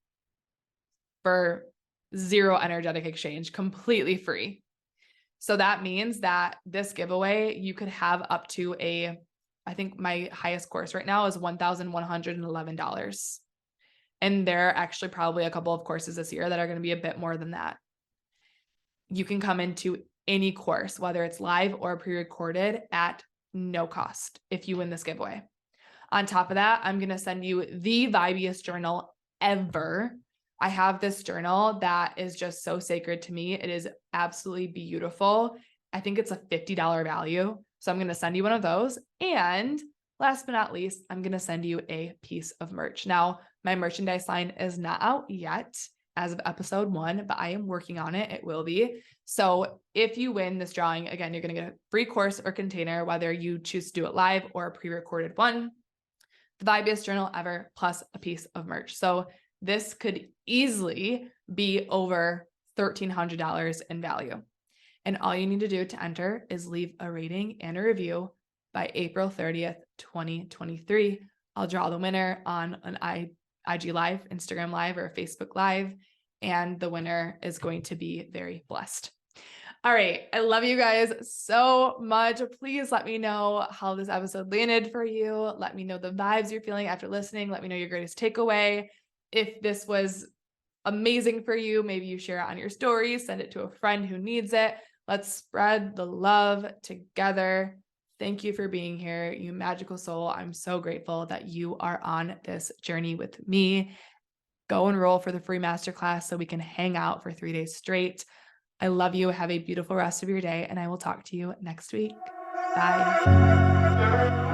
for 0 energetic exchange, completely free. So that means that this giveaway, you could have up to I think my highest course right now is $1,111. And there are actually probably a couple of courses this year that are going to be a bit more than that. You can come into any course, whether it's live or pre-recorded, at no cost if you win this giveaway. On top of that, I'm going to send you the vibiest journal ever. I have this journal that is just so sacred to me. It is absolutely beautiful. I think it's a $50 value. So I'm going to send you one of those. And last but not least, I'm going to send you a piece of merch. Now, my merchandise line is not out yet as of episode 1, but I am working on it. It will be. So if you win this drawing, again, you're going to get a free course or container, whether you choose to do it live or a pre-recorded one, the vibiest journal ever, plus a piece of merch. So this could easily be over $1,300 in value. And all you need to do to enter is leave a rating and a review by April 30th, 2023. I'll draw the winner on an IG Live, Instagram Live, or Facebook Live, and the winner is going to be very blessed. All right. I love you guys so much. Please let me know how this episode landed for you. Let me know the vibes you're feeling after listening. Let me know your greatest takeaway. If this was amazing for you, maybe you share it on your stories, send it to a friend who needs it. Let's spread the love together. Thank you for being here, you magical soul. I'm so grateful that you are on this journey with me. Go enroll for the free masterclass so we can hang out for 3 days straight. I love you. Have a beautiful rest of your day, and I will talk to you next week. Bye.